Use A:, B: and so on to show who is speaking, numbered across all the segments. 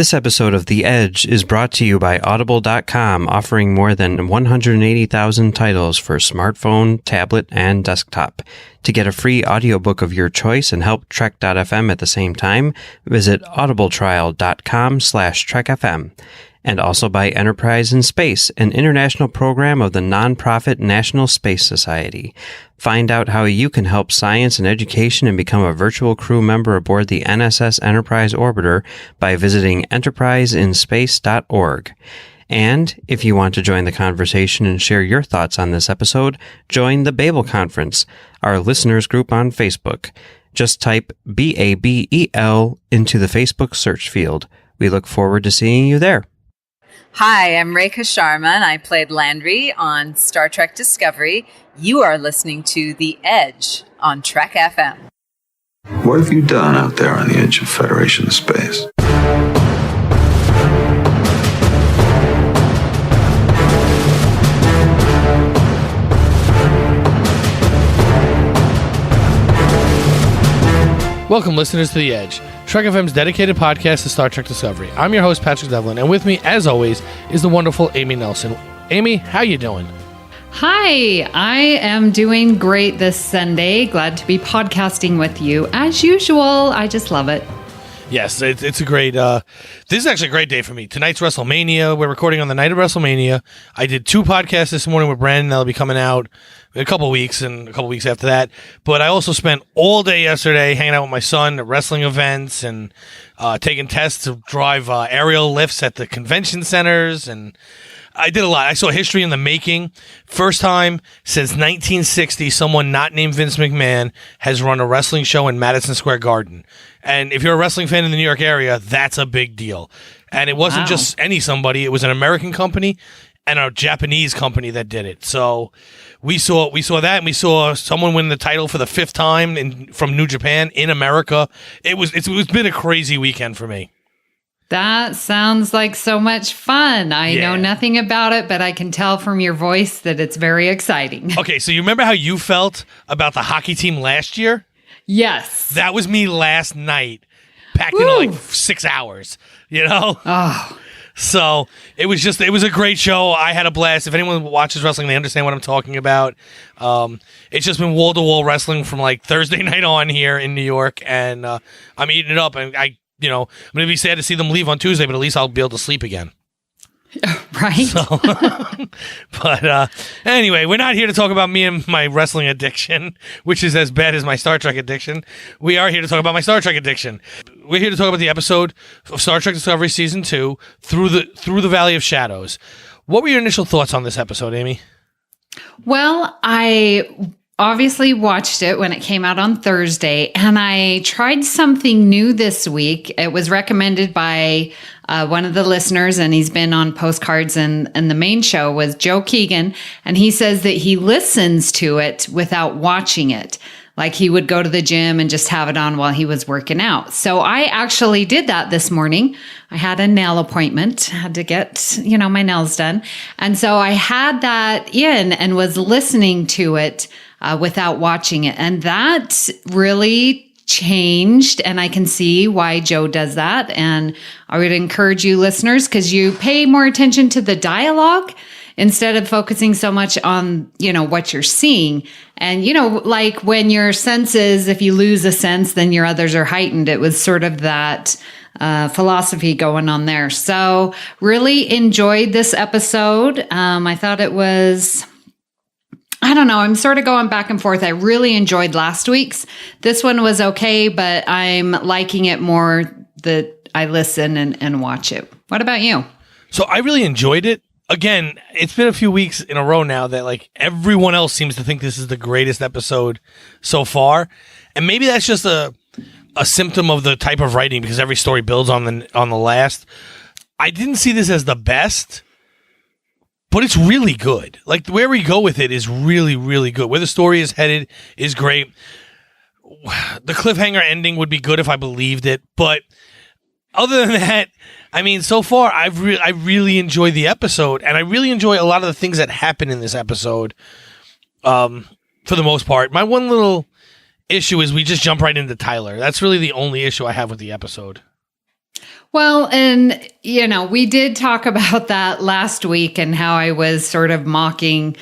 A: This episode of The Edge is brought to you by Audible.com, offering more than 180,000 titles for smartphone, tablet, and desktop. To get a free audiobook of your choice and help Trek.fm at the same time, visit audibletrial.com/trekfm. And also by Enterprise in Space, an international program of the nonprofit National Space Society. Find out how you can help science and education and become a virtual crew member aboard the NSS Enterprise Orbiter by visiting enterpriseinspace.org. And if you want to join the conversation and share your thoughts on this episode, join the Babel Conference, our listeners group on Facebook. Just type BABEL into the Facebook search field. We look forward to seeing you there.
B: Hi, I'm Rekha Sharma, and I played Landry on Star Trek Discovery. You are listening to The Edge on Trek FM.
C: What have you done out there on the edge of Federation space?
D: Welcome, listeners, to The Edge, Trek FM's dedicated podcast to Star Trek Discovery. I'm your host, Patrick Devlin, and with me, as always, is the wonderful Amy Nelson. Amy, how you doing?
E: Hi, I am doing great this Sunday. Glad to be podcasting with you. As usual, I just love it.
D: Yes, it's a great, this is actually a great day for me. Tonight's WrestleMania. We're recording on the night of WrestleMania. I did 2 podcasts this morning with Brandon. That'll be coming out in a couple weeks and a couple weeks after that. But I also spent all day yesterday hanging out with my son at wrestling events and taking tests to drive aerial lifts at the convention centers. And I did a lot. I saw history in the making. First time since 1960, someone not named Vince McMahon has run a wrestling show in Madison Square Garden. And if you're a wrestling fan in the New York area, that's a big deal. And it wasn't just any somebody. It was an American company and a Japanese company that did it. So we saw that, and we saw someone win the title for the 5th time from New Japan in America. It's been a crazy weekend for me.
E: That sounds like so much fun. I know nothing about it, but I can tell from your voice that it's very exciting.
D: Okay, so you remember how you felt about the hockey team last year?
E: Yes.
D: That was me last night, packed into like 6 hours, you know?
E: Oh.
D: So it was a great show. I had a blast. If anyone watches wrestling, they understand what I'm talking about. It's just been wall-to-wall wrestling from like Thursday night on here in New York, and I'm eating it up. And I'm going to be sad to see them leave on Tuesday, but at least I'll be able to sleep again.
E: Right.
D: So, but anyway, we're not here to talk about me and my wrestling addiction, which is as bad as my Star Trek addiction. We are here to talk about my Star Trek addiction. We're here to talk about the episode of Star Trek Discovery Season 2, Through the Valley of Shadows. What were your initial thoughts on this episode, Amy?
E: Well, I obviously watched it when it came out on Thursday, and I tried something new this week. It was recommended by one of the listeners, and he's been on postcards, and the main show was Joe Keegan, and he says that he listens to it without watching it. Like he would go to the gym and just have it on while he was working out. So I actually did that this morning. I had a nail appointment, had to get, my nails done. And so I had that in and was listening to it without watching it. And that really changed, and I can see why Joe does that. And I would encourage you listeners, because you pay more attention to the dialogue instead of focusing so much on, what you're seeing. And, like when your senses, if you lose a sense, then your others are heightened. It was sort of that philosophy going on there. So really enjoyed this episode. I thought it was, I don't know, I'm sort of going back and forth. I really enjoyed last week's. This one was okay, but I'm liking it more that I listen and watch it. What about you?
D: So I really enjoyed it. Again, it's been a few weeks in a row now that like everyone else seems to think this is the greatest episode so far. And maybe that's just a symptom of the type of writing, because every story builds on the last. I didn't see this as the best, but it's really good. Like where we go with it is really, really good. Where the story is headed is great. The cliffhanger ending would be good if I believed it, but other than that, I mean, so far I really enjoy the episode, and I really enjoy a lot of the things that happen in this episode. For the most part, my one little issue is we just jump right into Tyler. That's really the only issue I have with the episode.
E: Well, and, we did talk about that last week and how I was sort of mocking,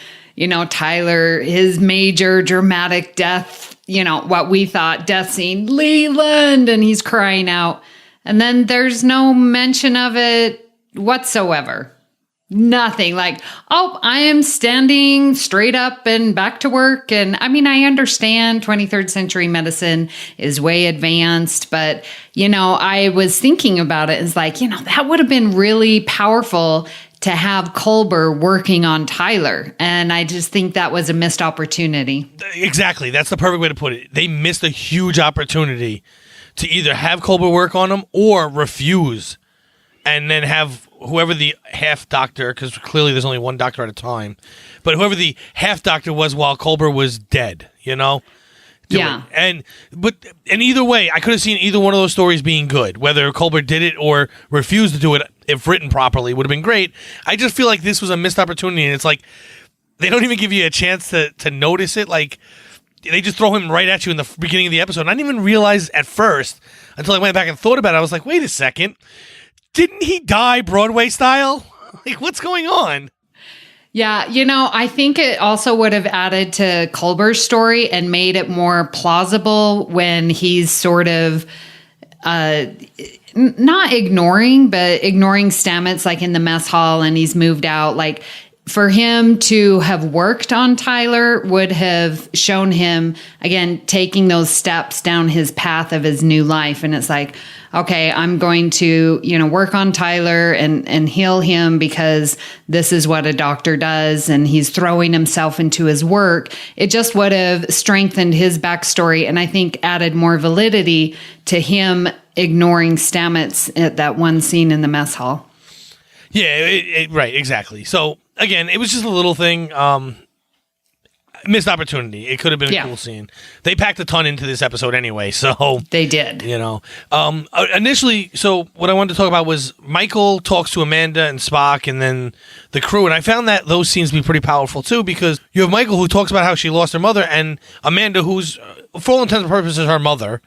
E: Tyler, his major dramatic death, what we thought death scene, Leland, and he's crying out. And then there's no mention of it whatsoever. Nothing like, oh, I am standing straight up and back to work. And I mean, I understand 23rd century medicine is way advanced, but, I was thinking about it. It's like, that would have been really powerful to have Culber working on Tyler. And I just think that was a missed opportunity.
D: Exactly. That's the perfect way to put it. They missed a huge opportunity to either have Culber work on him or refuse and then have whoever the half doctor, because clearly there's only one doctor at a time, but whoever the half doctor was while Culber was dead,
E: Yeah.
D: And either way, I could have seen either one of those stories being good. Whether Culber did it or refused to do it, if written properly, would have been great. I just feel like this was a missed opportunity, and it's like they don't even give you a chance to notice it. Like they just throw him right at you in the beginning of the episode. And I didn't even realize at first until I went back and thought about it. I was like, wait a second. Didn't he die Broadway style? Like, what's going on?
E: Yeah, I think it also would have added to Culber's story and made it more plausible when he's sort of not ignoring, but ignoring Stamets like in the mess hall and he's moved out. Like for him to have worked on Tyler would have shown him, again, taking those steps down his path of his new life. And it's like, okay, I'm going to, work on Tyler and heal him because this is what a doctor does. And he's throwing himself into his work. It just would have strengthened his backstory. And I think added more validity to him ignoring Stamets at that one scene in the mess hall.
D: Yeah, right, exactly. So again, it was just a little thing. Missed opportunity. It could have been a cool scene. They packed a ton into this episode anyway, so
E: they did.
D: Initially, so what I wanted to talk about was Michael talks to Amanda and Spock, and then the crew, and I found that those scenes to be pretty powerful too, because you have Michael who talks about how she lost her mother, and Amanda, who's for all intents and purposes her mother,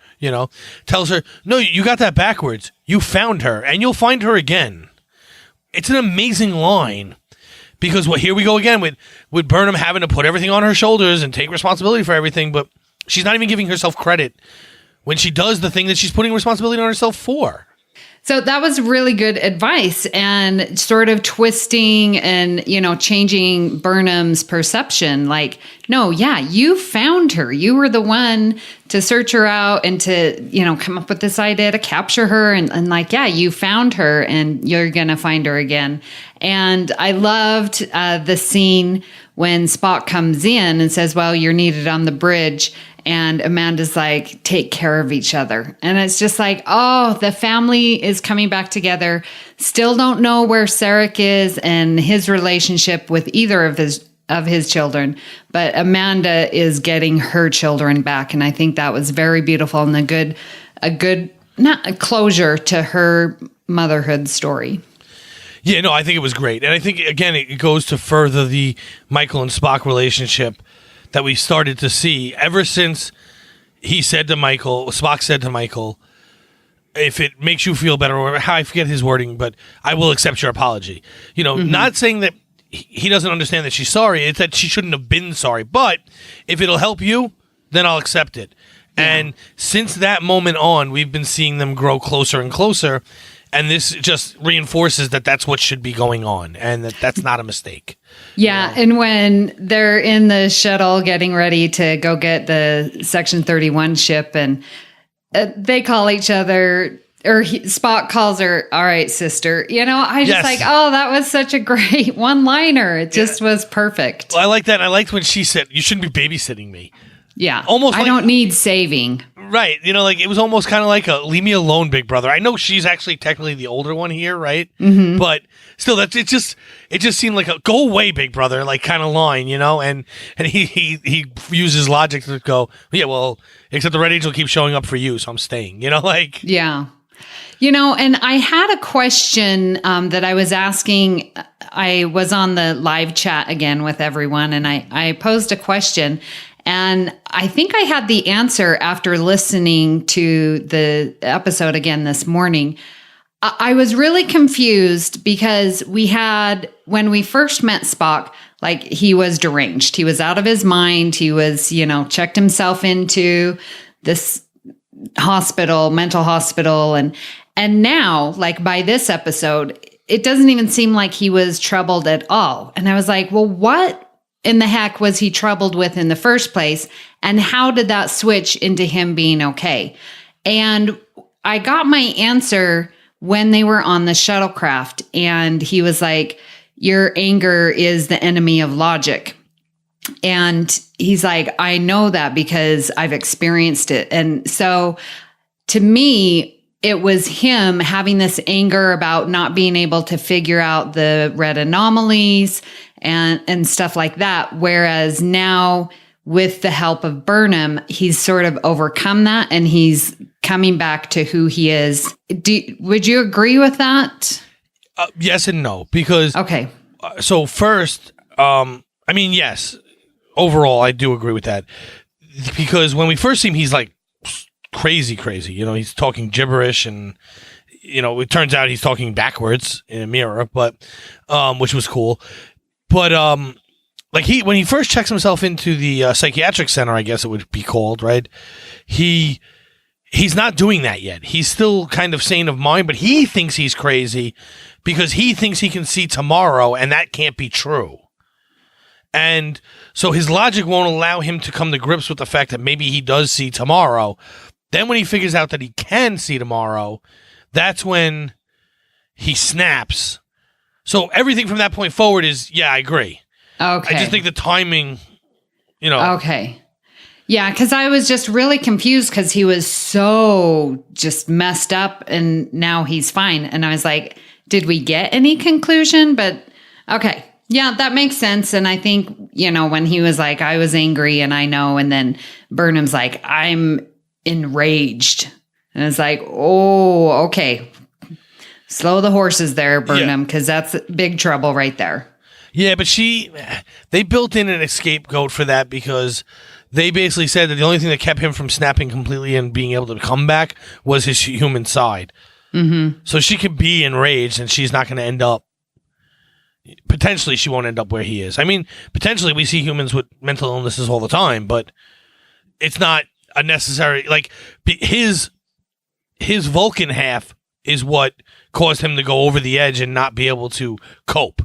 D: tells her, "No, you got that backwards. You found her, and you'll find her again." It's an amazing line. Because here we go again with Burnham having to put everything on her shoulders and take responsibility for everything, but she's not even giving herself credit when she does the thing that she's putting responsibility on herself for.
E: So that was really good advice and sort of twisting and, changing Burnham's perception. Like, no, yeah, you found her. You were the one to search her out and to, come up with this idea to capture her. And like, yeah, you found her and you're going to find her again. And I loved the scene when Spock comes in and says, well, you're needed on the bridge. And Amanda's like, take care of each other. And it's just like, oh, the family is coming back together. Still don't know where Sarek is and his relationship with either of his children. But Amanda is getting her children back. And I think that was very beautiful and a good not a closure to her motherhood story.
D: Yeah, no, I think it was great. And I think, again, it goes to further the Michael and Spock relationship that we started to see ever since Spock said to Michael, if it makes you feel better, or how I forget his wording, but I will accept your apology. Not saying that he doesn't understand that she's sorry. It's that she shouldn't have been sorry. But if it'll help you, then I'll accept it. Yeah. And since that moment on, we've been seeing them grow closer and closer. And this just reinforces that that's what should be going on and that's not a mistake.
E: Yeah. And when they're in the shuttle getting ready to go get the Section 31 ship and they call each other, or Spock calls her, all right, sister. I just that was such a great one-liner. It just was perfect.
D: Well, I like that. I liked when she said, you shouldn't be babysitting me.
E: Yeah.
D: Almost
E: I don't need saving.
D: Right. It was almost kind of like a leave me alone, big brother. I know she's actually technically the older one here, right? Mm-hmm. But still, it just seemed like a go away, big brother, like kind of line, and he uses logic to go, yeah, well, except the Red Angel keeps showing up for you, so I'm staying,
E: Yeah. And I had a question that I was asking. I was on the live chat again with everyone, and I posed a question. And I think I had the answer after listening to the episode again this morning. I was really confused because when we first met Spock, like he was deranged. He was out of his mind. He was, checked himself into this mental hospital. And now, like by this episode, it doesn't even seem like he was troubled at all. And I was like, well, what in the heck was he troubled with in the first place? And how did that switch into him being okay? And I got my answer when they were on the shuttlecraft, and he was like, your anger is the enemy of logic. And he's like, I know that because I've experienced it. And so to me, it was him having this anger about not being able to figure out the red anomalies and stuff like that. Whereas now, with the help of Burnham, he's sort of overcome that and he's coming back to who he is. Would you agree with that?
D: Yes and no, because
E: okay.
D: So first, yes, overall, I do agree with that, because when we first see him, he's like crazy. He's talking gibberish, and it turns out he's talking backwards in a mirror, but which was cool. But when he first checks himself into the psychiatric center, I guess it would be called, right? He's not doing that yet. He's still kind of sane of mind, but he thinks he's crazy because he thinks he can see tomorrow, and that can't be true. And so his logic won't allow him to come to grips with the fact that maybe he does see tomorrow. Then when he figures out that he can see tomorrow, that's when he snaps. So everything from that point forward is, yeah, I agree.
E: Okay.
D: I just think the timing,
E: Okay. Yeah, because I was just really confused because he was so just messed up and now he's fine. And I was like, did we get any conclusion? But okay. Yeah, that makes sense. And I think, when he was like, I was angry and I know. And then Burnham's like, I'm enraged. And it's like, oh, okay. Slow the horses there, Burnham, because that's big trouble right there.
D: Yeah, but they built in an scapegoat for that because they basically said that the only thing that kept him from snapping completely and being able to come back was his human side.
E: Mm-hmm.
D: So she could be enraged and she's not going to end up, potentially she won't end up where he is. I mean, potentially we see humans with mental illnesses all the time, but it's not a necessary, like his Vulcan half is what caused him to go over the edge and not be able to cope.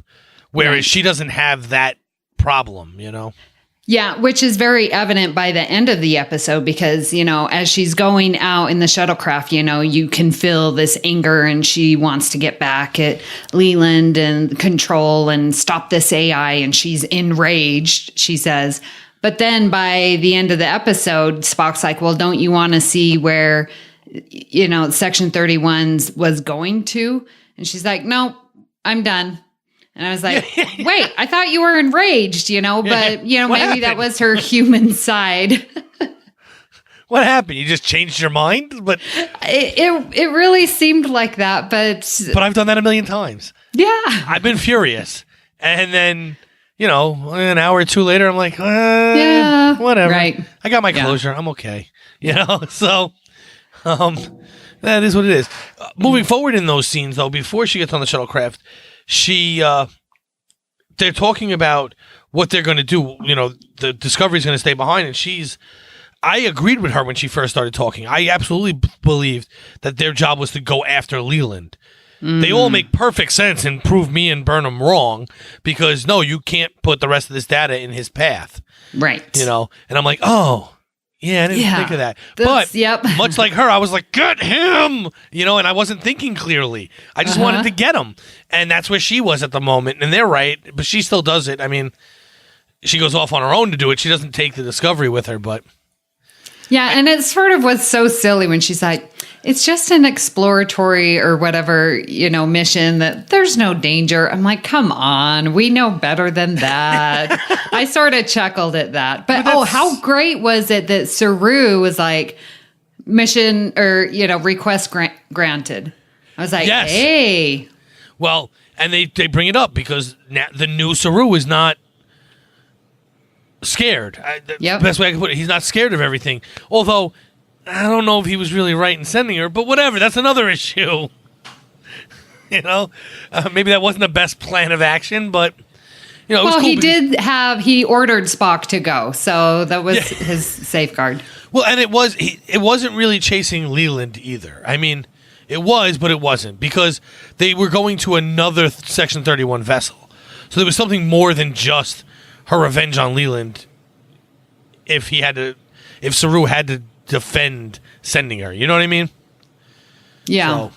D: Whereas she doesn't have that problem,
E: Yeah, which is very evident by the end of the episode because, as she's going out in the shuttlecraft, you can feel this anger and she wants to get back at Leland and control and stop this AI. And she's enraged, she says. But then by the end of the episode, Spock's like, well, don't you want to see where, Section 31 was going to? And she's like, no, I'm done. And I was like, wait, I thought you were enraged, but, maybe
D: happened?
E: that was her human side.
D: What happened? You just changed your mind? But
E: it really seemed like that. But
D: I've done that a million times.
E: Yeah.
D: I've been furious. And then, an hour or two later, I'm like, whatever.
E: Right.
D: I got my closure. I'm okay. So that is what it is. Moving forward in those scenes, though, before she gets on the shuttlecraft, they're talking about what they're going to do. The Discovery's going to stay behind, and I agreed with her when she first started talking. I absolutely believed that their job was to go after Leland. Mm. They all make perfect sense and prove me and Burnham wrong because no, you can't put the rest of this data in his path.
E: Right.
D: And I'm like, oh, yeah, I didn't think of that. But much like her, I was like, get him, and I wasn't thinking clearly. I just wanted to get him. And that's where she was at the moment. And they're right, but she still does it. I mean, she goes off on her own to do it. She doesn't take the Discovery with her, but.
E: Yeah, and it sort of was so silly when she's like, it's just an exploratory or whatever, mission that there's no danger. I'm like, come on, we know better than that. I sort of chuckled at that. But how great was it that Saru was like, mission or, request granted. I was like,
D: yes.
E: Hey.
D: Well, and they bring it up because now the new Saru is not scared. The best way I can put it, he's not scared of everything. Although, I don't know if he was really right in sending her, but whatever, that's another issue. Maybe that wasn't the best plan of action, but it was
E: well,
D: cool
E: he ordered Spock to go, so that was his safeguard.
D: Well, and it wasn't really chasing Leland either. I mean, it was, but it wasn't, because they were going to another Section 31 vessel. So there was something more than just her revenge on Leland if Saru had to defend sending her. You know what I mean?
E: Yeah.
D: So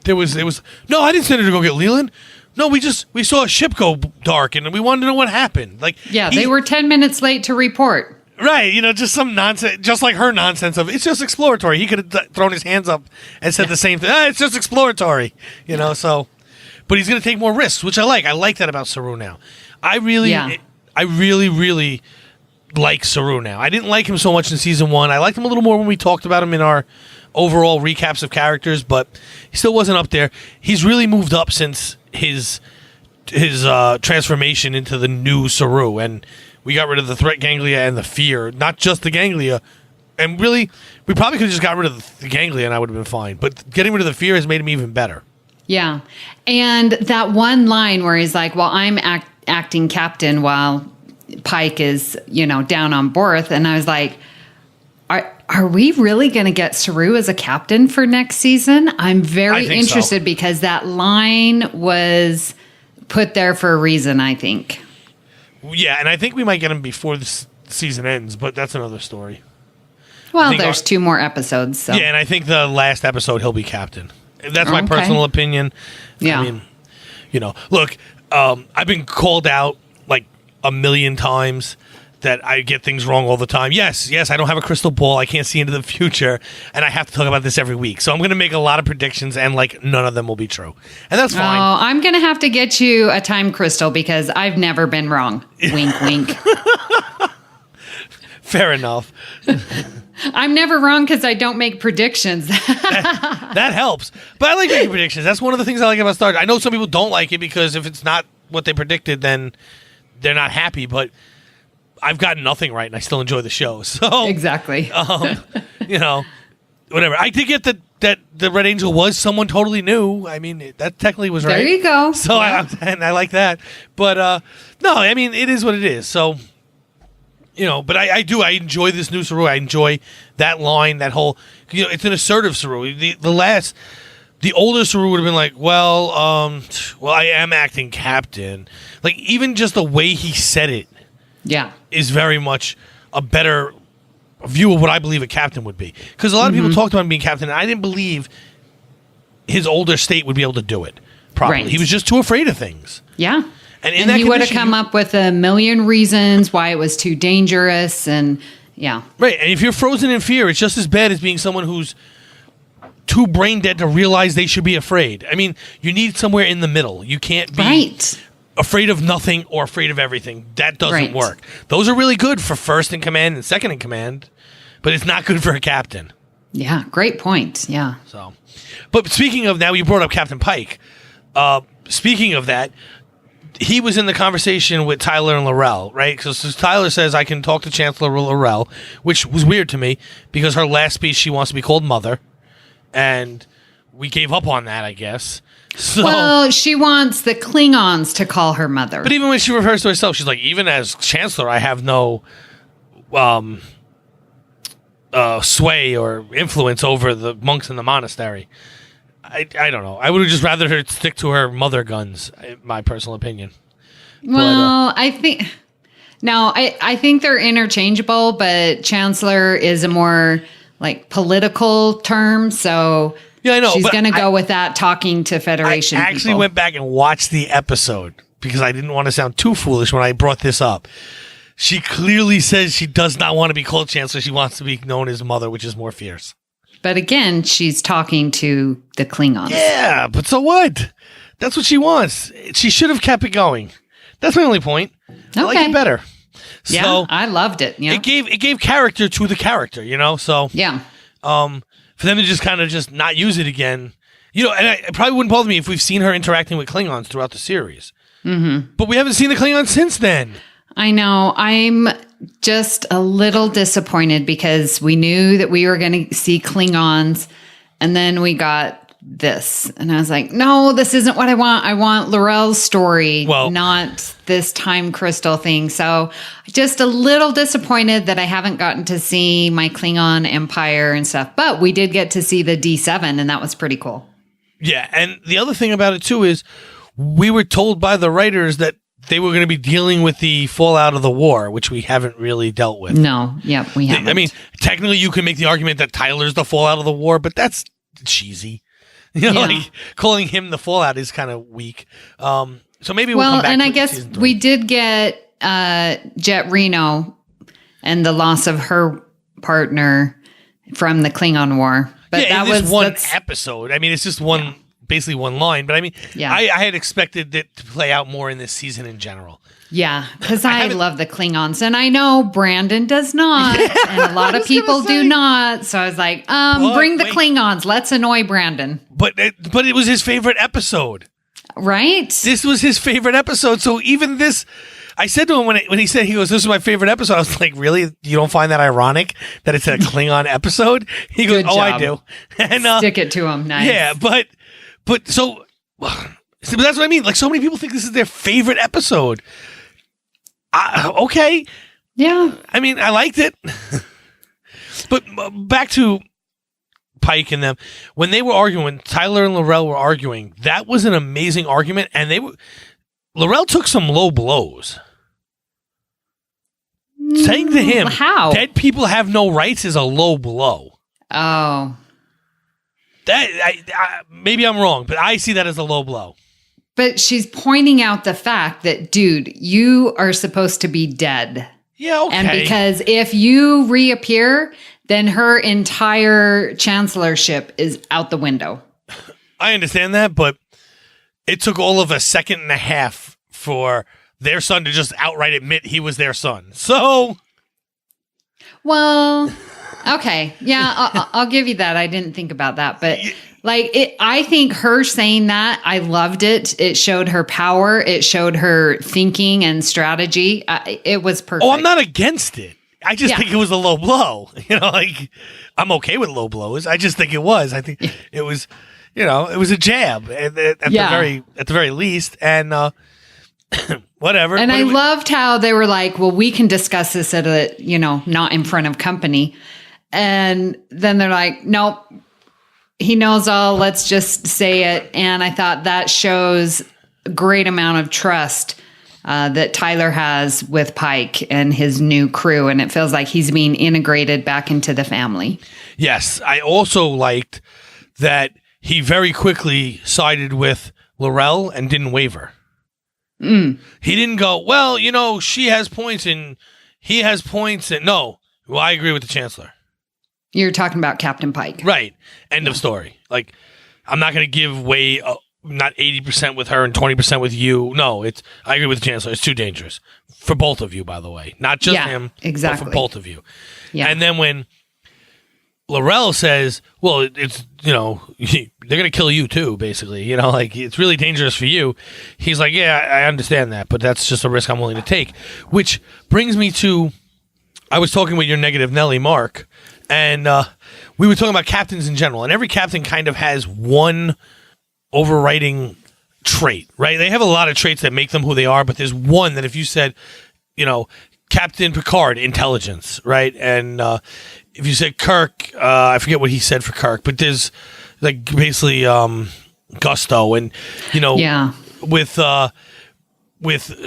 D: there was no, I didn't send her to go get Leland. No, we saw a ship go dark and we wanted to know what happened.
E: They were 10 minutes late to report.
D: Right, just some nonsense, just like her nonsense of it's just exploratory. He could have thrown his hands up and said the same thing. It's just exploratory, So, but he's going to take more risks, which I like. I like that about Saru now. I really like Saru now. I didn't like him so much in season 1. I liked him a little more when we talked about him in our overall recaps of characters, but he still wasn't up there. He's really moved up since his transformation into the new Saru, and we got rid of the threat ganglia and the fear, not just the ganglia. And really, we probably could have just got rid of the ganglia and I would have been fine. But getting rid of the fear has made him even better. Yeah.
E: And that one line where he's like, well, I'm acting captain while Pike is, down on Boreth. And I was like, are we really going to get Saru as a captain for next season? I'm very interested because that line was put there for a reason, I think.
D: Yeah, and I think we might get him before the season ends, but that's another story.
E: Well, there's 2 more episodes. So.
D: Yeah, and I think the last episode he'll be captain. That's my personal opinion.
E: Yeah.
D: I mean, look, I've been called out like a million times that I get things wrong all the time. Yes, I don't have a crystal ball. I can't see into the future, and I have to talk about this every week. So I'm going to make a lot of predictions, and none of them will be true. And that's fine.
E: Oh, I'm going to have to get you a time crystal because I've never been wrong. Wink, wink.
D: Fair enough.
E: I'm never wrong because I don't make predictions.
D: that helps. But I like making predictions. That's one of the things I like about Star Trek. I know some people don't like it because if it's not what they predicted, then they're not happy. But I've gotten nothing right, and I still enjoy the show. So
E: exactly.
D: Whatever. I did get that the Red Angel was someone totally new. I mean, that technically was right.
E: There you go.
D: So and I like that. But no, I mean, it is what it is. So. But I enjoy this new Saru. I enjoy that line, that whole, it's an assertive Saru. The older Saru would have been like, well, I am acting captain. Like, even just the way he said it is very much a better view of what I believe a captain would be. Because a lot of people talked about him being captain, and I didn't believe his older state would be able to do it properly. Right. He was just too afraid of things.
E: Yeah. And he would have come up with a million reasons why it was too dangerous, and
D: right. And if you're frozen in fear, it's just as bad as being someone who's too brain dead to realize they should be afraid. I mean, you need somewhere in the middle. You can't be afraid of nothing or afraid of everything. That doesn't work. Those are really good for first in command and second in command, but it's not good for a captain.
E: Yeah, great point. Yeah.
D: So, but speaking of, now you brought up Captain Pike. Speaking of that. He was in the conversation with Tyler and Laurel, right? Because Tyler says, I can talk to Chancellor Laurel, which was weird to me because her last speech, she wants to be called Mother. And we gave up on that, I guess. So,
E: well, she wants the Klingons to call her Mother.
D: But even when she refers to herself, she's like, even as Chancellor, I have no sway or influence over the monks in the monastery. I don't know. I would have just rather her stick to her mother guns, in my personal opinion.
E: Well, I think they're interchangeable, but Chancellor is a more political term, so
D: yeah, I know.
E: She's going to go with that, talking to Federation
D: I actually
E: people.
D: went back and watched the episode because I didn't want to sound too foolish when I brought this up. She clearly says she does not want to be called Chancellor. She wants to be known as Mother, which is more fierce.
E: But again, she's talking to the Klingons.
D: Yeah, but so what? That's what she wants. She should have kept it going. That's my only point. I like it better.
E: Yeah,
D: so,
E: I loved it. Yeah.
D: It gave character to the character, So
E: yeah.
D: For them to just kind of just not use it again, and it probably wouldn't bother me if we've seen her interacting with Klingons throughout the series. Mm-hmm. But we haven't seen the Klingons since then.
E: I know. I'm just a little disappointed because we knew that we were going to see Klingons, and then we got this. And I was like, no, this isn't what I want. I want Laurel's story, not this time crystal thing. So just a little disappointed that I haven't gotten to see my Klingon Empire and stuff. But we did get to see the D7, and that was pretty cool.
D: Yeah, and the other thing about it, too, is we were told by the writers that they were going to be dealing with the fallout of the war, which we haven't really dealt with.
E: No, we haven't.
D: I mean, technically you can make the argument that Tyler's the fallout of the war, but that's cheesy. Like calling him the fallout is kind of weak. So maybe we'll come back
E: and
D: to
E: I guess we did get Jet Reno and the loss of her partner from the Klingon War. But that was
D: one episode. I mean, it's just basically one line. But I mean, I had expected it to play out more in this season in general.
E: Yeah, because I love the Klingons, and I know Brandon does not, and a lot of people do not. So I was like, bring the Klingons. Let's annoy Brandon.
D: But it was his favorite episode,
E: right?
D: This was his favorite episode. So even this, I said to him when he said, he goes, "This is my favorite episode." I was like, "Really? You don't find that ironic that it's a Klingon episode?" He goes, "Oh, I do." And
E: stick it to him, nice.
D: Yeah, but so that's what I mean. Like, so many people think this is their favorite episode. Okay.
E: Yeah.
D: I mean, I liked it. But back to Pike and them. When they were arguing, when Tyler and Laurel were arguing, that was an amazing argument. And Laurel took some low blows. Saying to him,
E: how?
D: Dead people have no rights is a low blow.
E: Oh.
D: Maybe I'm wrong, but I see that as a low blow.
E: But she's pointing out the fact that, dude, you are supposed to be dead.
D: Yeah, okay.
E: And because if you reappear, then her entire chancellorship is out the window.
D: I understand that, but it took all of a second and a half for their son to just outright admit he was their son. So...
E: Well, okay. Yeah, I'll give you that. I didn't think about that. But... I think her saying that, I loved it. It showed her power. It showed her thinking and strategy. It was perfect.
D: Oh, I'm not against it. I just think it was a low blow. I'm okay with low blows. I just think it was. I think it was, it was a jab at the very least. And whatever.
E: And I loved how they were like, well, we can discuss this at not in front of company. And then they're like, nope. He knows all, let's just say it. And I thought that shows a great amount of trust that Tyler has with Pike and his new crew. And it feels like he's being integrated back into the family.
D: Yes. I also liked that he very quickly sided with Laurel and didn't waver. He didn't go, well, she has points and he has points. And no, I agree with the Chancellor.
E: You're talking about Captain Pike.
D: Right. End of story. Like, I'm not going to give way, not 80% with her and 20% with you. No, I agree with the Chancellor. It's too dangerous. For both of you, by the way. Not just him,
E: exactly.
D: but for both of you.
E: Yeah.
D: And then when Laurel says, well, it's, they're going to kill you too, basically. It's really dangerous for you. He's like, yeah, I understand that, but that's just a risk I'm willing to take. Which brings me to, I was talking with your negative Nelly, Mark, and we were talking about captains in general, and every captain kind of has one overriding trait, right? They have a lot of traits that make them who they are, but there's one that if you said, Captain Picard, intelligence, right? And if you said Kirk, I forget what he said for Kirk, but there's basically gusto, and with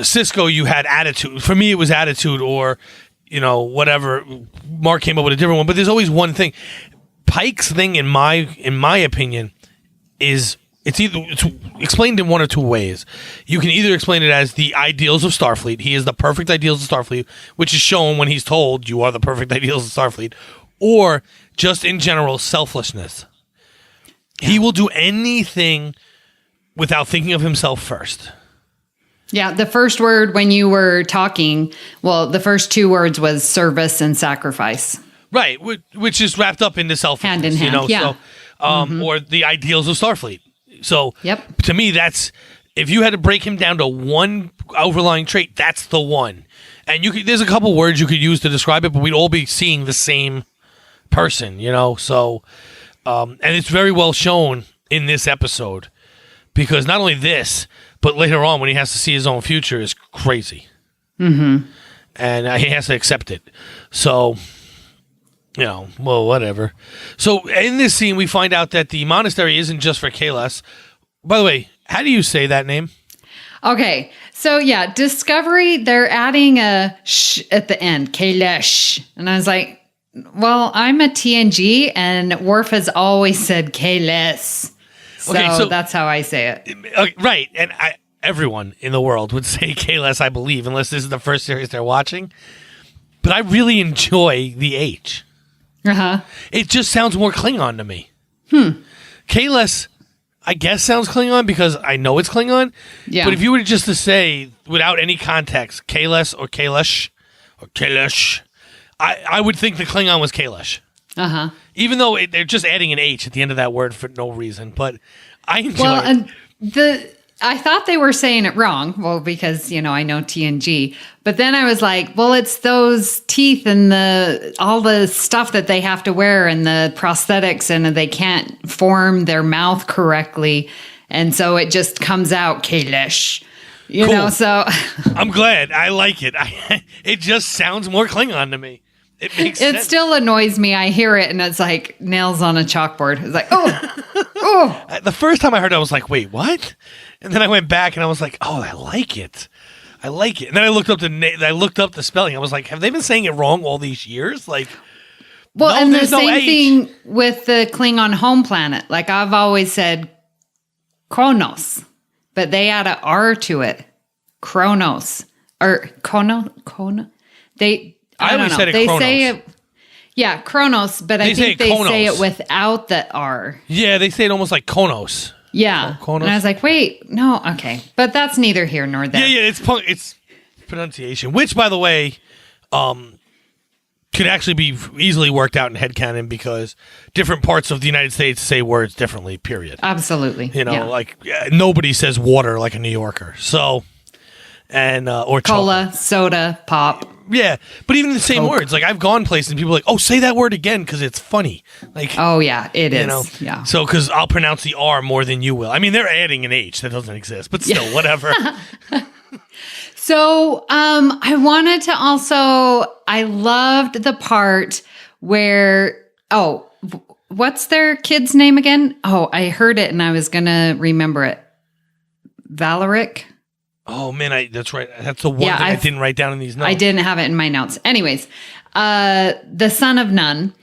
D: Cisco you had attitude. For me, it was attitude, or whatever. Mark came up with a different one, but there's always one thing. Pike's thing, in my opinion, is it's explained in one or two ways. You can either explain it as the ideals of Starfleet. He is the perfect ideals of Starfleet, which is shown when he's told you are the perfect ideals of Starfleet, or just in general selflessness. Yeah. He will do anything without thinking of himself first.
E: Yeah, the first word when you were talking, the first two words was service and sacrifice.
D: Right, which is wrapped up into selflessness.
E: Hand in hand, yeah.
D: So, or the ideals of Starfleet. So,
E: yep.
D: To me, that's, if you had to break him down to one overlying trait, that's the one. And there's a couple words you could use to describe it, but we'd all be seeing the same person, So, and it's very well shown in this episode, because not only this, but later on when he has to see his own future is crazy.
E: Mm-hmm.
D: And he has to accept it. So, well, whatever. So in this scene, we find out that the monastery isn't just for Kahless. By the way, how do you say that name?
E: Okay, so yeah, Discovery, they're adding a sh at the end, Kahless. And I was like, well, I'm a TNG, and Worf has always said Kahless. So that's how I say it.
D: Right, and everyone in the world would say Kahless, I believe, unless this is the first series they're watching. But I really enjoy the H.
E: Uh-huh.
D: It just sounds more Klingon to me. Kahless, I guess, sounds Klingon because I know it's Klingon.
E: Yeah.
D: But if you were just to say, without any context, Kahless or Kahless, I would think the Klingon was Kahless.
E: Uh-huh.
D: Even though they're just adding an H at the end of that word for no reason. But I enjoy it.
E: And I thought they were saying it wrong. Well, because, I know TNG. But then I was like, well, it's those teeth and all the stuff that they have to wear and the prosthetics, and they can't form their mouth correctly. And so it just comes out Kahless.
D: Cool.
E: So
D: I'm glad. I like it. It just sounds more Klingon to me. It makes sense.
E: It still annoys me. I hear it and it's like nails on a chalkboard. It's like, oh.
D: The first time I heard it, I was like, wait, what? And then I went back and I was like, oh, I like it. And then I looked up the spelling. I was like, have they been saying it wrong all these years? Like,
E: well,
D: no,
E: and the
D: there's no
E: same
D: H.
E: thing with the Klingon home planet. Like I've always said Kronos, but they add an R to it. Kronos or Kono. I
D: always
E: don't know.
D: said it
E: They
D: Kronos.
E: say it. Yeah, Kronos, but I think they
D: Konos.
E: say it without the R.
D: Yeah, they say it almost like Konos.
E: Yeah.
D: Konos.
E: And I was like, wait, no, okay. But that's neither here nor there.
D: Yeah, it's pronunciation, which, by the way, could actually be easily worked out in headcanon because different parts of the United States say words differently, period.
E: Absolutely.
D: Like nobody says water like a New Yorker. So, and, or
E: cola,
D: chocolate.
E: soda, pop.
D: Yeah, but even the same
E: Coke.
D: words. Like I've gone places and people are like, "Oh, say that word again because it's funny." Like,
E: oh yeah, it is. Yeah.
D: So because I'll pronounce the R more than you will. I mean, they're adding an H that doesn't exist, but still, whatever.
E: So I wanted to also. I loved the part where what's their kid's name again? Oh, I heard it and I was gonna remember it. Valeric.
D: Oh man, that's right. That's the one thing I didn't write down in these notes.
E: I didn't have it in my notes. Anyways, the son of none.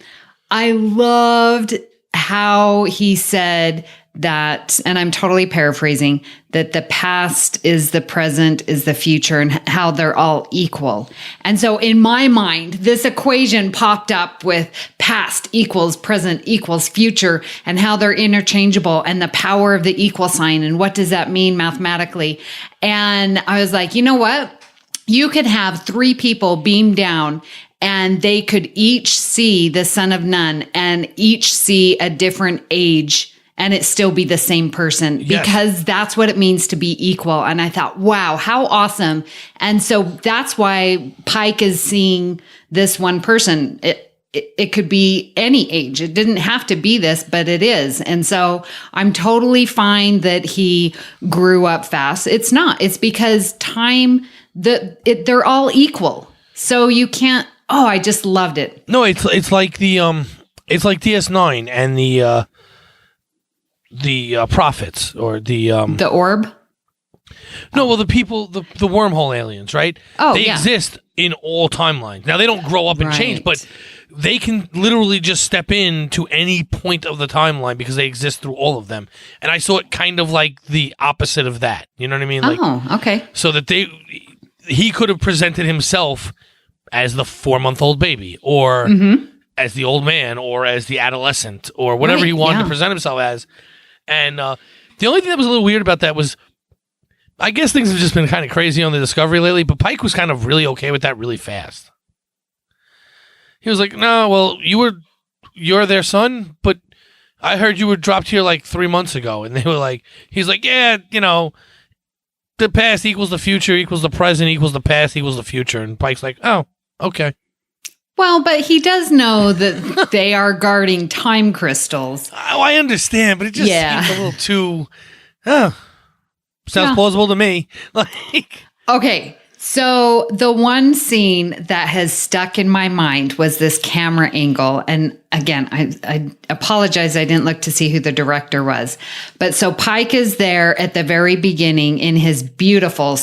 E: I loved how he said that, and I'm totally paraphrasing, that the past is the present is the future and how they're all equal. And so in my mind, this equation popped up with past equals present equals future and how they're interchangeable and the power of the equal sign. And what does that mean mathematically? And I was like, you know what? You could have 3 people beam down and they could each see the son of none and each see a different age and it still be the same person because that's what it means to be equal. And I thought, wow, how awesome. And so that's why Pike is seeing this one person. It could be any age. It didn't have to be this, but it is. And so I'm totally fine that he grew up fast. It's not. It's because time, they're all equal. So you can't, I just loved it.
D: No, it's like it's like DS9 and the prophets or the
E: orb.
D: No, well, the people, the wormhole aliens, right?
E: Oh,
D: they exist in all timelines. Now they don't grow up and change, but they can literally just step in to any point of the timeline because they exist through all of them. And I saw it kind of like the opposite of that. You know what I mean? Like,
E: okay.
D: So that he could have presented himself as the 4-month-old baby, or as the old man, or as the adolescent, or whatever he wanted to present himself as. And the only thing that was a little weird about that was, I guess things have just been kind of crazy on the Discovery lately, but Pike was kind of really okay with that really fast. He was like, no, well, you're their son, but I heard you were dropped here like 3 months ago. And they were like, he's like, yeah, the past equals the future equals the present equals the past equals the future. And Pike's like, oh, okay.
E: Well, but he does know that they are guarding time crystals.
D: Oh, I understand, but it just seems a little too. Sounds plausible to me. Like,
E: okay, so the one scene that has stuck in my mind was this camera angle, and again, I apologize, I didn't look to see who the director was, but so Pike is there at the very beginning in his beautiful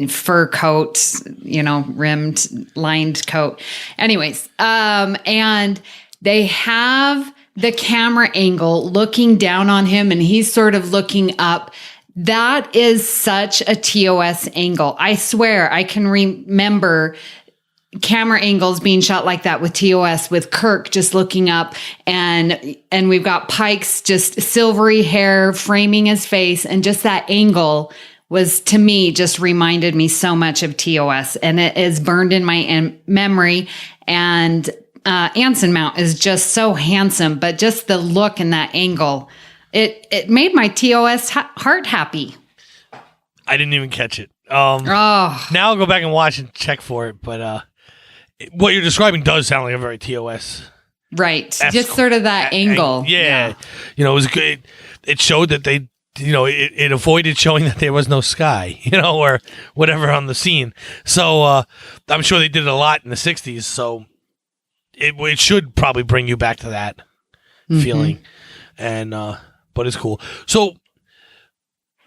E: fur coat, rimmed, lined coat. Anyways, and they have the camera angle looking down on him and he's sort of looking up. That is such a TOS angle. I swear I can remember camera angles being shot like that with TOS, with Kirk just looking up, and we've got Pike's just silvery hair framing his face, and just that angle was, to me, just reminded me so much of TOS, and it is burned in my memory. And Anson Mount is just so handsome, but just the look and that angle, it made my TOS heart happy.
D: I didn't even catch it. Now I'll go back and watch and check for it, but what you're describing does sound like a very TOS.
E: Right. Just sort of that angle.
D: Yeah. It was good. It showed that they, it avoided showing that there was no sky, or whatever on the scene. So I'm sure they did it a lot in the 60s. So it should probably bring you back to that feeling. And, but it's cool. So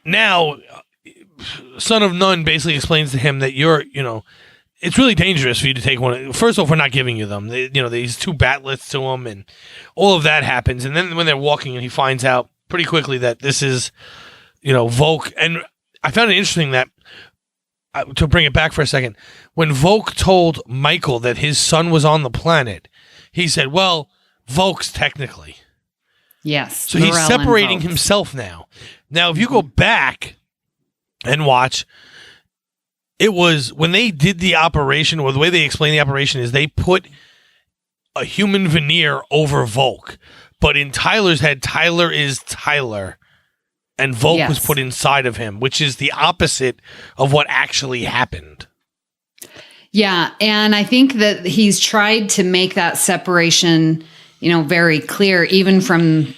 D: now, Son of None basically explains to him that it's really dangerous for you to take one. First off, we're not giving you them. These 2 batlets to him, and all of that happens. And then when they're walking, and he finds out pretty quickly that this is, Voq. And I found it interesting that, to bring it back for a second, when Voq told Michael that his son was on the planet, he said, well, Voq's technically.
E: Yes.
D: So he's separating himself now. Now, if you go back and watch, it was when they did the operation, or the way they explain the operation is they put a human veneer over Voq. But in Tyler's head, Tyler is Tyler, and Voq was put inside of him, which is the opposite of what actually happened.
E: Yeah, and I think that he's tried to make that separation, very clear, even from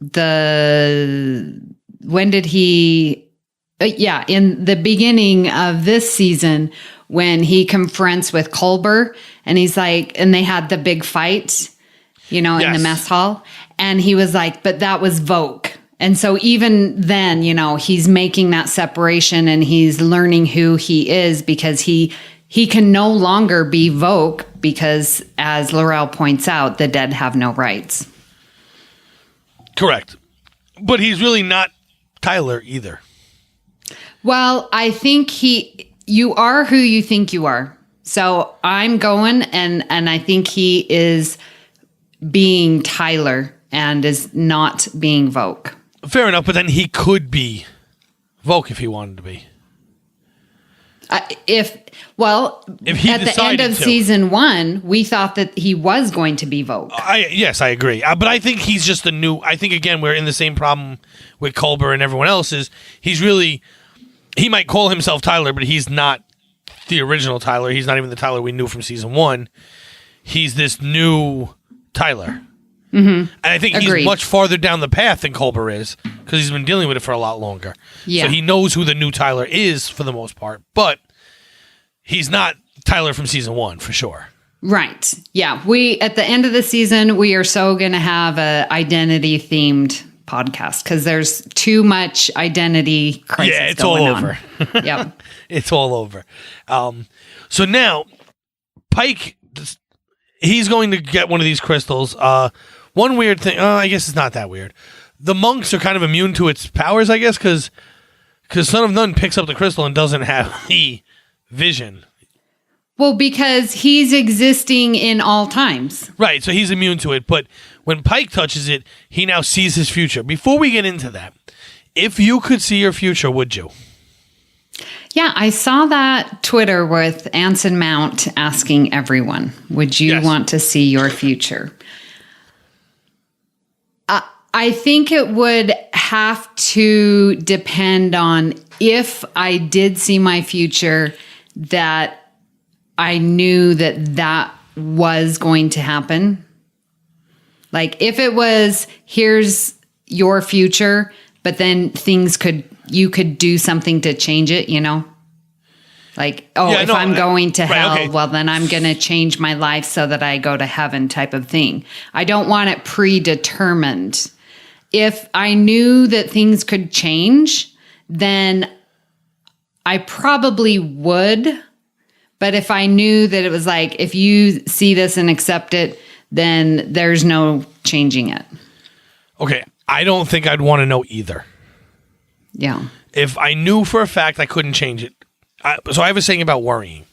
E: when did he... in the beginning of this season, when he confronts with Culber, and he's like, and they had the big fight, in the mess hall, and he was like, but that was Voq. And so even then, he's making that separation, and he's learning who he is, because he can no longer be Voq, because, as Laurel points out, the dead have no rights.
D: Correct. But he's really not Tyler either.
E: Well, I think you are who you think you are. So I'm going, and I think he is being Tyler and is not being Voq.
D: Fair enough, but then he could be Voq if he wanted to be.
E: If he at the end of season 1, we thought that he was going to be Voq.
D: Yes, I agree. But I think he's just I think, again, we're in the same problem with Culber and everyone else is he might call himself Tyler, but he's not the original Tyler. He's not even the Tyler we knew from season 1. He's this new Tyler. Mm-hmm. And I think he's much farther down the path than Culber is, because he's been dealing with it for a lot longer. Yeah. So he knows who the new Tyler is for the most part, but he's not Tyler from season 1 for sure.
E: Right. Yeah. At the end of the season, we are so going to have a identity themed podcast, because there's too much identity crisis.
D: Yeah, it's all over.
E: Yep.
D: It's all over. So now Pike, he's going to get one of these crystals. One weird thing, I guess it's not that weird. The monks are kind of immune to its powers, I guess, because Son of None picks up the crystal and doesn't have the vision.
E: Well, because he's existing in all times.
D: Right, so he's immune to it. But when Pike touches it, he now sees his future. Before we get into that, if you could see your future, would you?
E: Yeah, I saw that Twitter with Anson Mount asking everyone, would you want to see your future? I think it would have to depend on, if I did see my future, that I knew that was going to happen. Like if it was, here's your future, but then you could do something to change it, you know? Like, I'm going to hell, okay. Well, then I'm going to change my life so that I go to heaven type of thing. I don't want it predetermined. If I knew that things could change, then I probably would. But if I knew that it was like, if you see this and accept it, then there's no changing it.
D: Okay. I don't think I'd want to know either.
E: Yeah.
D: If I knew for a fact I couldn't change it. So I have a saying about worrying.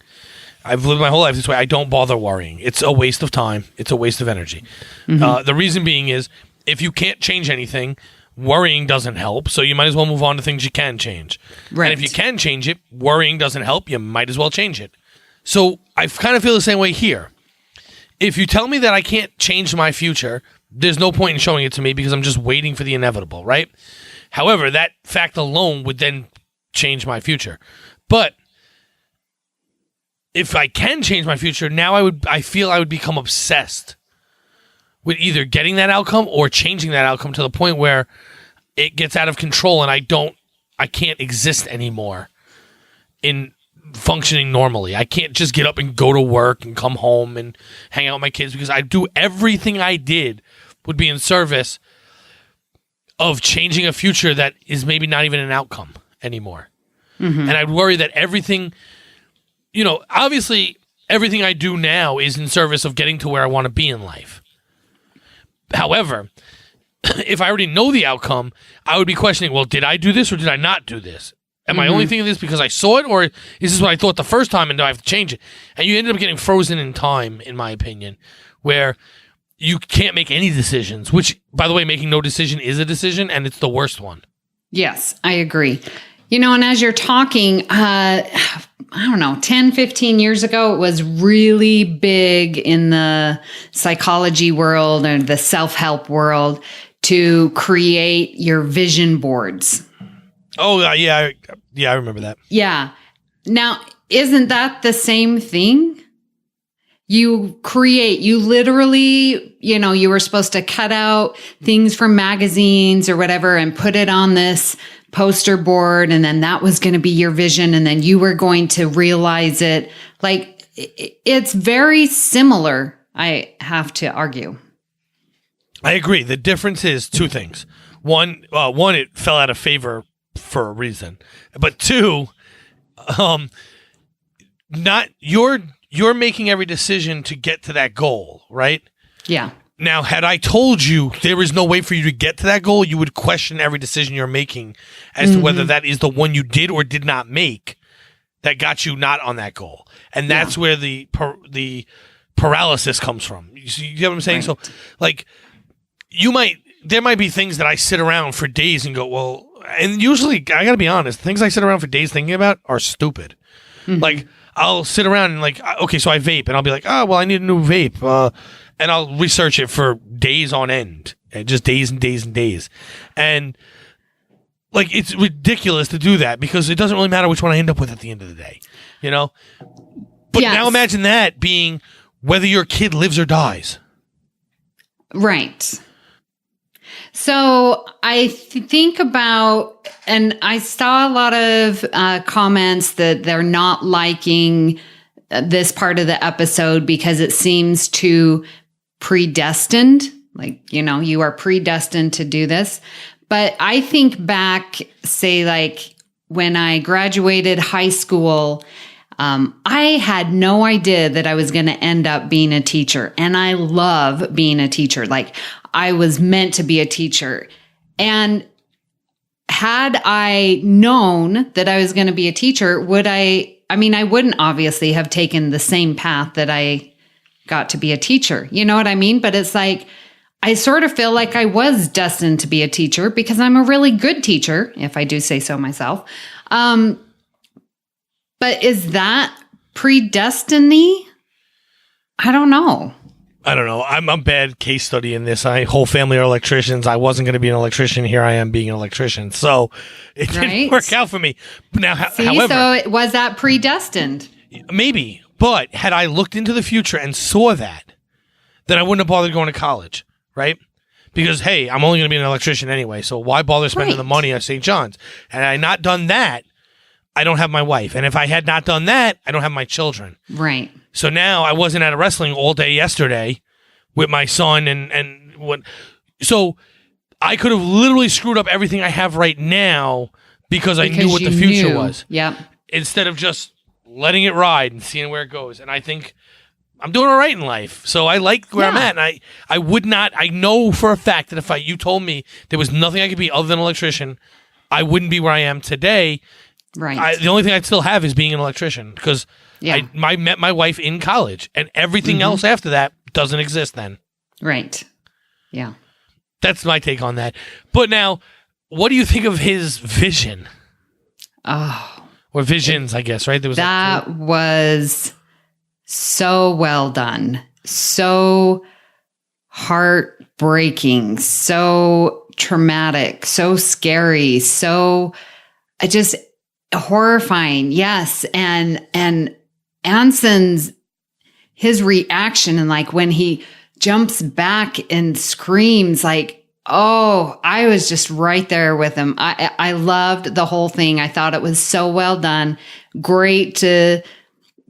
D: I've lived my whole life this way. I don't bother worrying. It's a waste of time. It's a waste of energy. Mm-hmm. The reason being is if you can't change anything, worrying doesn't help. So you might as well move on to things you can change.
E: Right.
D: And if you can change it, worrying doesn't help. You might as well change it. So I kind of feel the same way here. If you tell me that I can't change my future, there's no point in showing it to me because I'm just waiting for the inevitable, right? However, that fact alone would then change my future. But if I can change my future, now I feel I would become obsessed with either getting that outcome or changing that outcome to the point where it gets out of control and I can't exist anymore in functioning normally. I can't just get up and go to work and come home and hang out with my kids because I do everything I did would be in service of changing a future that is maybe not even an outcome anymore. Mm-hmm. And I'd worry that everything, obviously everything I do now is in service of getting to where I want to be in life. However, if I already know the outcome, I would be questioning, well, did I do this or did I not do this? Am I only thinking this because I saw it, or is this what I thought the first time and do I have to change it? And you ended up getting frozen in time, in my opinion, where you can't make any decisions, which, by the way, making no decision is a decision, and it's the worst one.
E: Yes, I agree. And as you're talking, I don't know, 10, 15 years ago, it was really big in the psychology world and the self-help world to create your vision boards.
D: Oh, yeah, I remember that.
E: Yeah. Now, isn't that the same thing? You literally, you were supposed to cut out things from magazines or whatever and put it on this poster board, and then that was going to be your vision, and then you were going to realize it. Like, it's very similar, I have to argue.
D: I agree. The difference is two things. One, it fell out of favor for a reason, but two, you're making every decision to get to that goal, right?
E: Yeah.
D: Now, had I told you there is no way for you to get to that goal, you would question every decision you're making as to whether that is the one you did or did not make that got you not on that goal. And that's where the paralysis comes from. You get what I'm saying? Right. So, like, there might be things that I sit around for days and go, well, and usually, I gotta be honest, things I sit around for days thinking about are stupid. Mm-hmm. Like, I'll sit around and like, okay, so I vape, and I'll be like, oh, well, I need a new vape. And I'll research it for days on end, and just days and days and days. And like, it's ridiculous to do that because it doesn't really matter which one I end up with at the end of the day, But now imagine that being whether your kid lives or dies.
E: Right. So I think about, and I saw a lot of comments that they're not liking this part of the episode because it seems too predestined. Like, you are predestined to do this. But I think back, say, like when I graduated high school, I had no idea that I was going to end up being a teacher. And I love being a teacher. Like, I was meant to be a teacher. And had I known that I was going to be a teacher, I wouldn't obviously have taken the same path that I got to be a teacher. You know what I mean? But it's like, I sort of feel like I was destined to be a teacher because I'm a really good teacher, if I do say so myself. But is that predestiny? I don't know. I'm a bad case study in this. My whole family are electricians. I wasn't going to be an electrician. Here I am being an electrician. So it didn't work out for me. Now, however, so was that predestined?
D: Maybe. But had I looked into the future and saw that, then I wouldn't have bothered going to college, right? Because, hey, I'm only going to be an electrician anyway, so why bother spending the money at St. John's? Had I not done that, I don't have my wife. And if I had not done that, I don't have my children.
E: Right.
D: So now I wasn't at a wrestling all day yesterday with my son and what. So I could have literally screwed up everything I have right now because I knew what the future was.
E: Yep.
D: Instead of just letting it ride and seeing where it goes. And I think I'm doing all right in life. So I like where I'm at. And I would not, I know for a fact that if you told me there was nothing I could be other than an electrician, I wouldn't be where I am today.
E: Right.
D: The only thing I'd still have is being an electrician because I met my wife in college and everything else after that doesn't exist then.
E: Right. Yeah.
D: That's my take on that. But now, what do you think of his vision?
E: Oh.
D: Or visions, I guess, right? There was
E: that was so well done. So heartbreaking. So traumatic. So scary. So just horrifying. Yes. And Anson's, his reaction and like when he jumps back and screams like, oh, I was just right there with him. I loved the whole thing. I thought it was so well done. Great to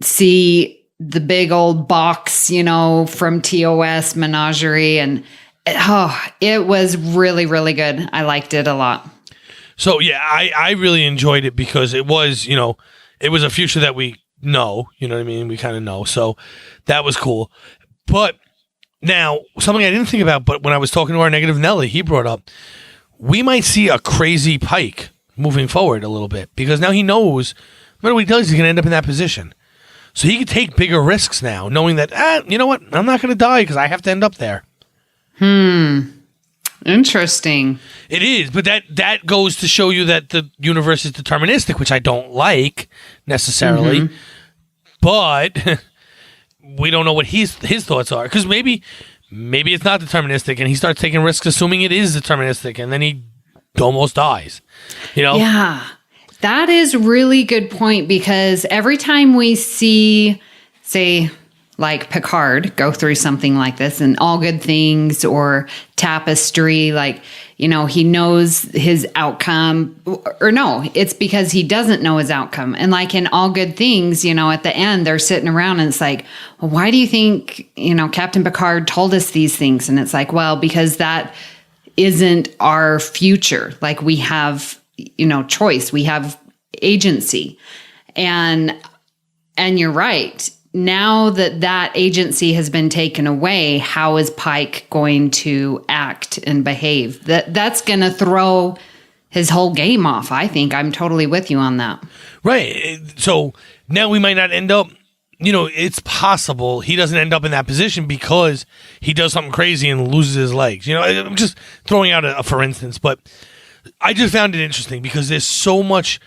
E: see the big old box, from TOS Menagerie. And it was really, really good. I liked it a lot.
D: So, yeah, I really enjoyed it because it was, it was a future that we know, you know what I mean? We kind of know. So that was cool. But now, something I didn't think about, but when I was talking to our negative Nelly, he brought up, we might see a crazy Pike moving forward a little bit because now he knows no matter what he does, he's going to end up in that position. So he could take bigger risks now, knowing that, you know what? I'm not going to die because I have to end up there.
E: Interesting.
D: It is, but that goes to show you that the universe is deterministic, which I don't like necessarily. But we don't know what his thoughts are because maybe it's not deterministic, and he starts taking risks, assuming it is deterministic, and then he almost dies.
E: Yeah, that is really good point because every time we see, say, like Picard go through something like this and All Good Things or Tapestry, like, he knows his outcome or no, it's because he doesn't know his outcome. And like in All Good Things, at the end, they're sitting around and it's like, well, why do you think, Captain Picard told us these things? And it's like, well, because that isn't our future. Like we have, choice, we have agency. And you're right. Now that agency has been taken away, how is Pike going to act and behave? That's going to throw his whole game off, I think. I'm totally with you on that.
D: Right. So now we might not end up, it's possible he doesn't end up in that position because he does something crazy and loses his legs. I'm just throwing out a for instance, but I just found it interesting because there's so much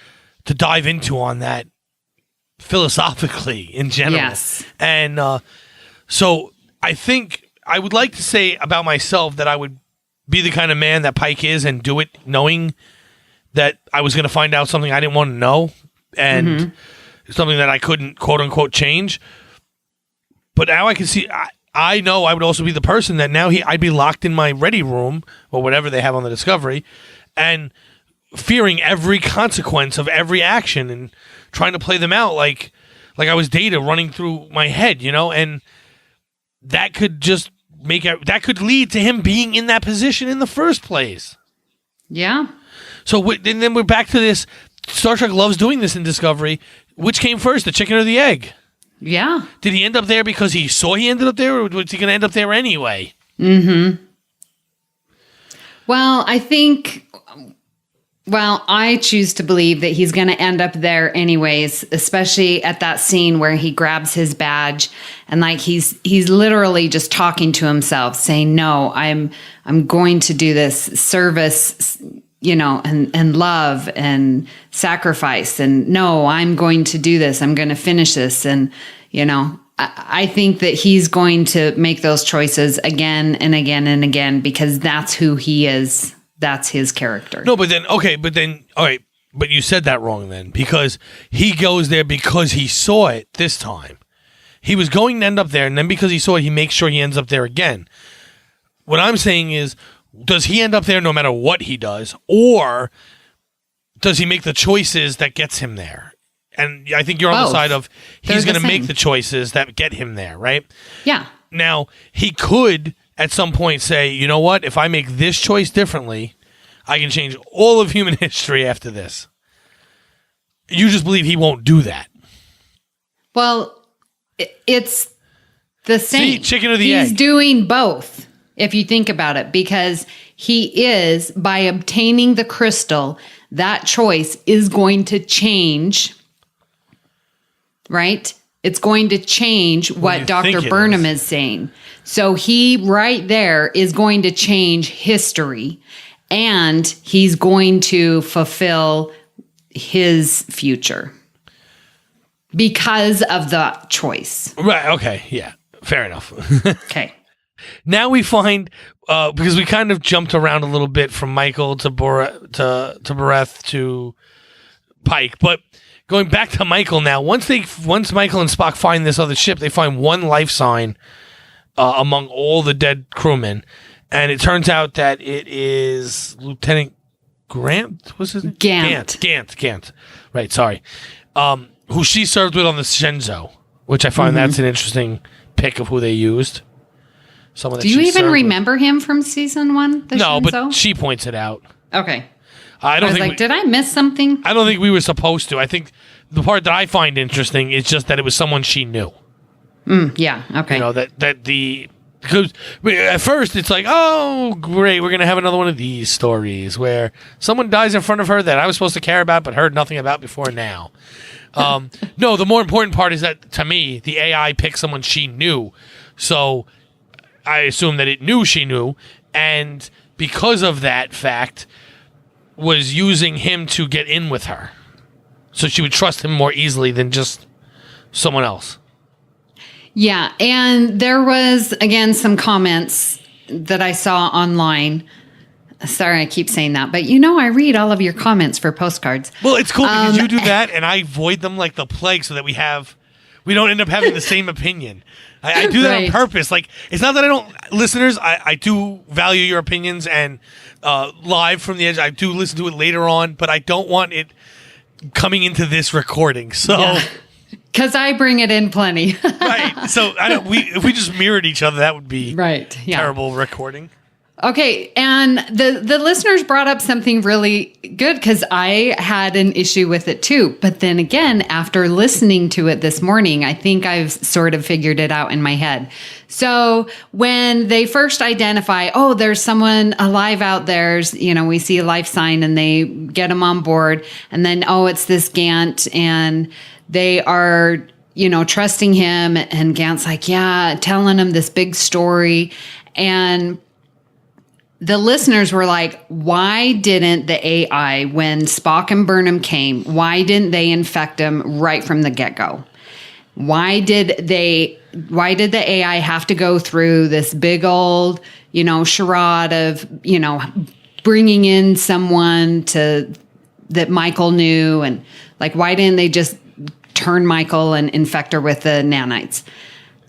D: to dive into on that. Philosophically in general.
E: Yes.
D: And so I think I would like to say about myself that I would be the kind of man that Pike is and do it knowing that I was going to find out something I didn't want to know and something that I couldn't quote unquote change. But now I can see, I know I would also be the person that now I'd be locked in my ready room or whatever they have on the Discovery and fearing every consequence of every action and trying to play them out like I was Data running through my head, and that could just that could lead to him being in that position in the first place.
E: Yeah.
D: So and then we're back to this. Star Trek loves doing this in Discovery. Which came first, the chicken or the egg?
E: Yeah.
D: Did he end up there because he saw he ended up there, or was he going to end up there anyway?
E: Well, I choose to believe that he's going to end up there anyways, especially at that scene where he grabs his badge and like he's literally just talking to himself saying, no, I'm going to do this service, and love and sacrifice. And no, I'm going to do this. I'm going to finish this. And, I think that he's going to make those choices again and again and again because that's who he is. That's his character.
D: No, all right, but you said that wrong then because he goes there because he saw it this time. he was going to end up there, and then because he saw it, he makes sure he ends up there again. What I'm saying is, does he end up there no matter what he does, or does he make the choices that gets him there? And I think you're on the side of he's going to make the choices that get him there, right?
E: Yeah.
D: Now, he could at some point say, you know what? If I make this choice differently, I can change all of human history after this. You just believe he won't do that.
E: Well, it's the same.
D: See, chicken or the egg.
E: He's doing both, if you think about it, because he is, by obtaining the crystal, that choice is going to change, right? It's going to change what Dr. Burnham is saying. So he right there is going to change history, and he's going to fulfill his future because of the choice.
D: Right. Okay. Yeah. Fair enough.
E: Okay.
D: Now we find, because we kind of jumped around a little bit from Michael to Boreth to Pike, but going back to Michael now, once Michael and Spock find this other ship, they find one life sign among all the dead crewmen, and it turns out that it is Lieutenant Grant. Was it Gant? Right. Sorry. Who she served with on the Shenzhou, which I find that's an interesting pick of who they used. Someone.
E: Do you even remember him from season 1?
D: No, but she points it out.
E: Okay.
D: I was
E: like, did I miss something?
D: I don't think we were supposed to. I think the part that I find interesting is just that it was someone she knew.
E: Yeah. Okay.
D: You know, because at first it's like, oh, great, we're going to have another one of these stories where someone dies in front of her that I was supposed to care about but heard nothing about before now. No, the more important part is that, to me, the AI picked someone she knew. So I assume that it knew she knew, and because of that fact, was using him to get in with her. So she would trust him more easily than just someone else.
E: Yeah, and there was, again, some comments that I saw online. Sorry, I keep saying that, but I read all of your comments for postcards.
D: Well, it's cool because you do that, and I void them like the plague so that we don't end up having the same opinion. I do that on purpose. Like, it's not that I don't, listeners, I do value your opinions, and live from the edge, I do listen to it later on, but I don't want it coming into this recording. So,
E: because I bring it in plenty.
D: Right. So if we just mirrored each other, that would be terrible recording.
E: Okay, and the listeners brought up something really good because I had an issue with it too. But then again, after listening to it this morning, I think I've sort of figured it out in my head. So when they first identify, there's someone alive out there, we see a life sign and they get them on board. And then, it's this Gant, and they are, trusting him. And Gant's like, telling him this big story. And the listeners were like, why didn't the AI, when Spock and Burnham came, why didn't they infect him right from the get-go? Why did the AI have to go through this big old, charade of, bringing in someone that Michael knew? And like, why didn't they just turn Michael and infect her with the nanites?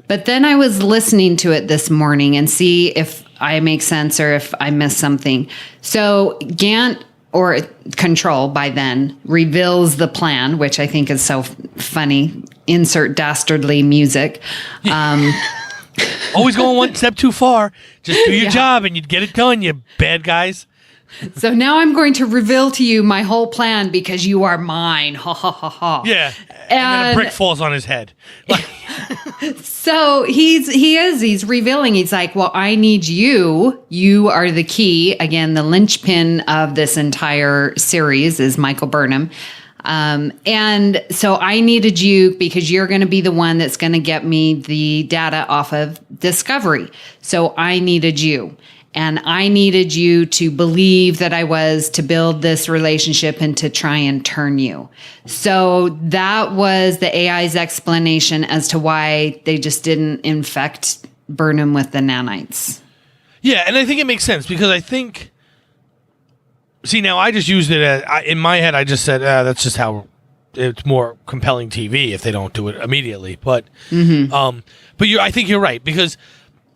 E: But then I was listening to it this morning and see if I make sense or if I miss something. So Gant, or Control by then, reveals the plan, which I think is so funny. Insert Dastardly music.
D: Always going one step too far. Just do your job and you'd get it done, you bad guys.
E: So now I'm going to reveal to you my whole plan because you are mine. Ha ha ha ha.
D: Yeah. And then a brick falls on his head.
E: So he's revealing. He's like, well, I need you. You are the key. Again, the linchpin of this entire series is Michael Burnham. And so I needed you because you're going to be the one that's going to get me the data off of Discovery. So I needed you. And I needed you to believe that I was to build this relationship and to try and turn you. So that was the AI's explanation as to why they just didn't infect Burnham with the nanites.
D: Yeah, and I think it makes sense because I think... See, now I just used it as... in my head, I just said, that's just how it's more compelling TV if they don't do it immediately. But I think you're right, because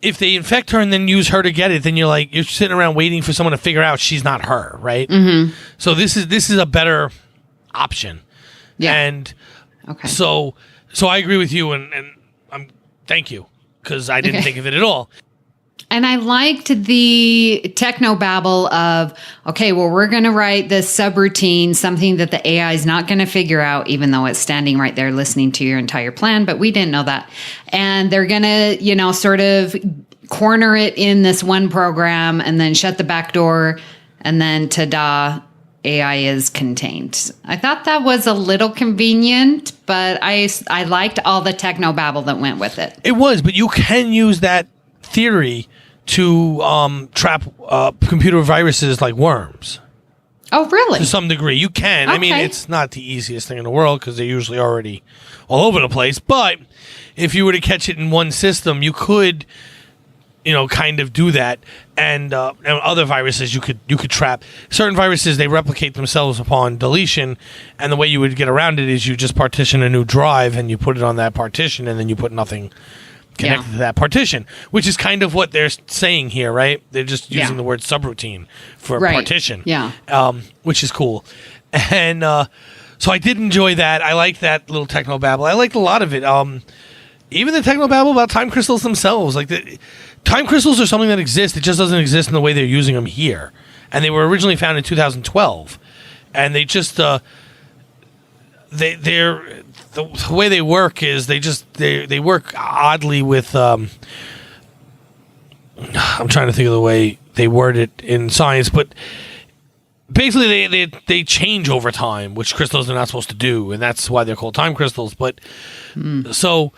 D: if they infect her and then use her to get it, then you're sitting around waiting for someone to figure out she's not her, right? Mm-hmm. So this is a better option.
E: Yeah.
D: And
E: okay.
D: So I agree with you, and thank you, because I didn't think of it at all.
E: And I liked the technobabble of, okay, well, we're going to write this subroutine, something that the AI is not going to figure out, even though it's standing right there listening to your entire plan. But we didn't know that. And they're going to, sort of corner it in this one program and then shut the back door. And then, ta-da, AI is contained. I thought that was a little convenient, but I liked all the technobabble that went with it.
D: It was, but you can use that theory to trap computer viruses like worms.
E: Oh, really?
D: To some degree. You can.
E: Okay.
D: I mean, it's not the easiest thing in the world because they're usually already all over the place. But if you were to catch it in one system, you could, kind of do that. And other viruses you could trap. Certain viruses, they replicate themselves upon deletion. And the way you would get around it is you just partition a new drive and you put it on that partition, and then you put nothing connected to that partition, which is kind of what they're saying here, right? They're just using the word subroutine for partition, which is cool. And so I did enjoy that. I liked that little technobabble. I liked a lot of it. Even the technobabble about time crystals themselves. Like, time crystals are something that exists. It just doesn't exist in the way they're using them here. And they were originally found in 2012. And they just... The way they work is they work oddly with I'm trying to think of the way they word it in science, but basically they change over time, which crystals are not supposed to do, and that's why they're called time crystals. But so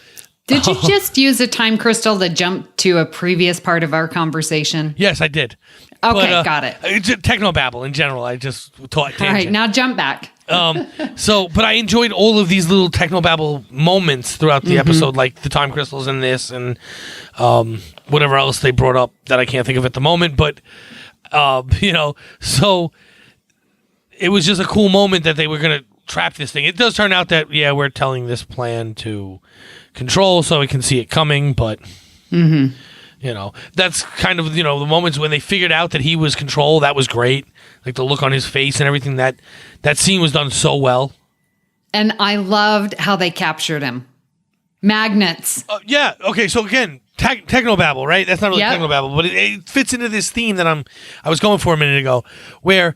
E: did you just use a time crystal to jump to a previous part of our conversation?
D: Yes, I did.
E: Okay, got it.
D: It's a technobabble in general. I just taught tangent.
E: All right, now jump back.
D: But I enjoyed all of these little technobabble moments throughout the episode, like the time crystals in this and whatever else they brought up that I can't think of at the moment. But, so it was just a cool moment that they were going to trap this thing. It does turn out that, we're telling this plan to Control so we can see it coming, but... that's kind of, the moments when they figured out that he was Control. That was great. Like the look on his face and everything. That scene was done so well. And
E: I loved how they captured him. Magnets.
D: Yeah. Okay. So again, technobabble, right? That's not really technobabble, but it fits into this theme that I was going for a minute ago, where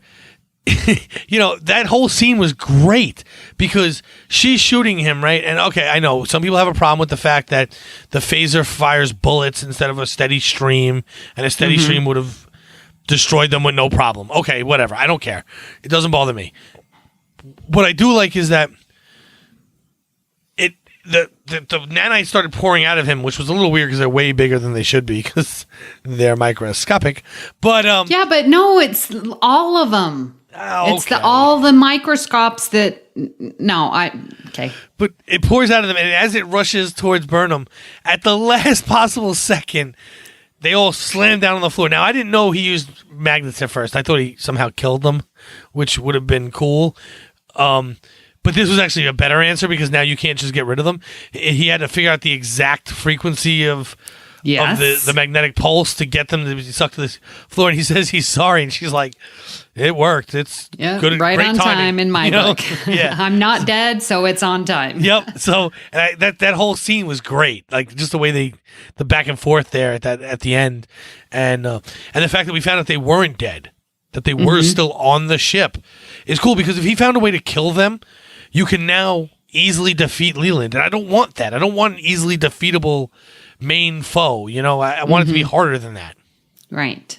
D: that whole scene was great because she's shooting him, right? And okay, I know some people have a problem with the fact that the phaser fires bullets instead of a steady stream, and a steady stream would have destroyed them with no problem. Okay, whatever. I don't care. It doesn't bother me. What I do like is that the nanites started pouring out of him, which was a little weird because they're way bigger than they should be because they're microscopic. But
E: but no, it's all of them.
D: Okay.
E: It's all the microscopes that... Okay.
D: But it pours out of them, and as it rushes towards Burnham, at the last possible second, they all slam down on the floor. Now, I didn't know he used magnets at first. I thought he somehow killed them, which would have been cool. But this was actually a better answer because now you can't just get rid of them. He had to figure out the exact frequency of the magnetic pulse to get them to be sucked to the floor. And he says he's sorry, and she's like, "It worked. It's good,
E: right
D: great
E: on
D: timing.
E: time in my book.
D: Yeah,
E: I'm not dead, so it's on time."
D: Yep. So that whole scene was great. Like just the way the back and forth there at the end, and the fact that we found out they weren't dead, that they were still on the ship, is cool because if he found a way to kill them, you can now easily defeat Leland, and I don't want that. I don't want an easily defeatable main foe. I want it to be harder than that.
E: Right.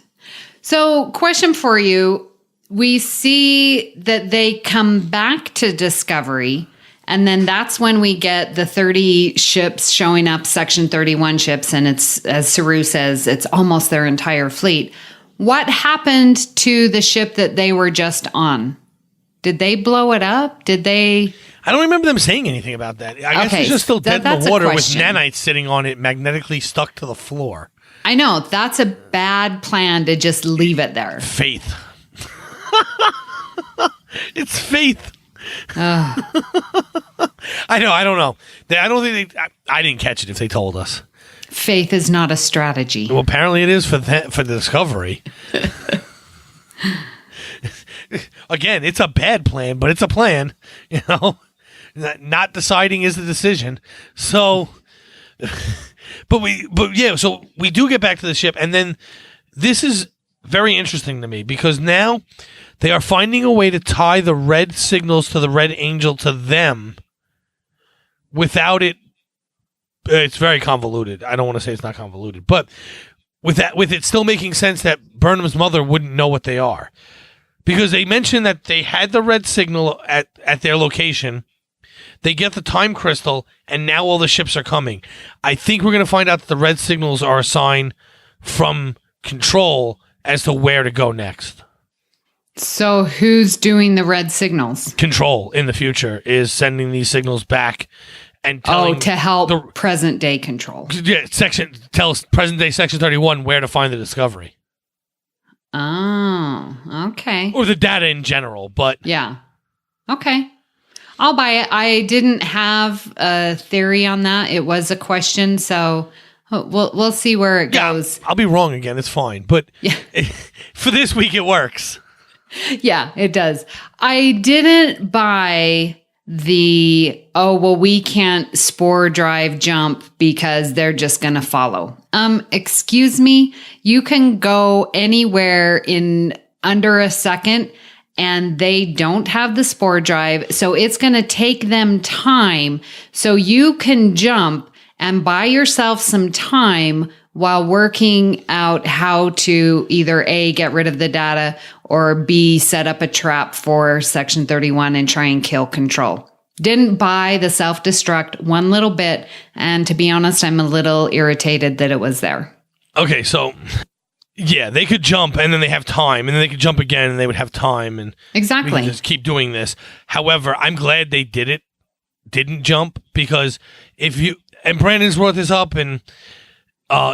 E: So, question for you. We see that they come back to Discovery, and then that's when we get the 30 ships showing up, Section 31 ships, and it's, as Saru says, it's almost their entire fleet. What happened to the ship that they were just on? Did they blow it up? Did they...
D: I don't remember them saying anything about that. I guess it's just still dead in the water with nanites sitting on it, magnetically stuck to the floor.
E: I know. That's a bad plan to just leave it there.
D: Faith. It's faith. I know. I don't know. I don't think I didn't catch it if they told us.
E: Faith is not a strategy.
D: Well, apparently it is for the Discovery. Again, it's a bad plan, but it's a plan. You know, not deciding is the decision. So, but so we do get back to the ship, and then this is very interesting to me because now they are finding a way to tie the red signals to the Red Angel to them without it. It's very convoluted. I don't want to say it's not convoluted, but with it still making sense that Burnham's mother wouldn't know what they are. Because they mentioned that they had the red signal at their location. They get the time crystal, and now all the ships are coming. I think we're going to find out that the red signals are a sign from Control as to where to go next.
E: So who's doing the red signals?
D: Control in the future is sending these signals back and telling
E: to help present day Control.
D: Yeah, tells present day Section 31 where to find the Discovery.
E: Oh, okay.
D: Or the data in general, but
E: yeah. Okay. I'll buy it. I didn't have a theory on that. It was a question, so we'll see where it goes.
D: I'll be wrong again. It's fine, but for this week it works.
E: Yeah, it does. I didn't buy we can't spore drive jump because they're just going to follow. Excuse me, you can go anywhere in under a second and they don't have the spore drive. So it's going to take them time. So you can jump and buy yourself some time while working out how to either A, get rid of the data, or B, set up a trap for Section 31 and try and kill Control. Didn't buy the self-destruct one little bit, and to be honest, I'm a little irritated that it was there.
D: Okay, so, yeah, they could jump, and then they have time, and then they could jump again, and they would have time, and
E: exactly.
D: we could just keep doing this. However, I'm glad they didn't jump, because and Brandon's brought this up, and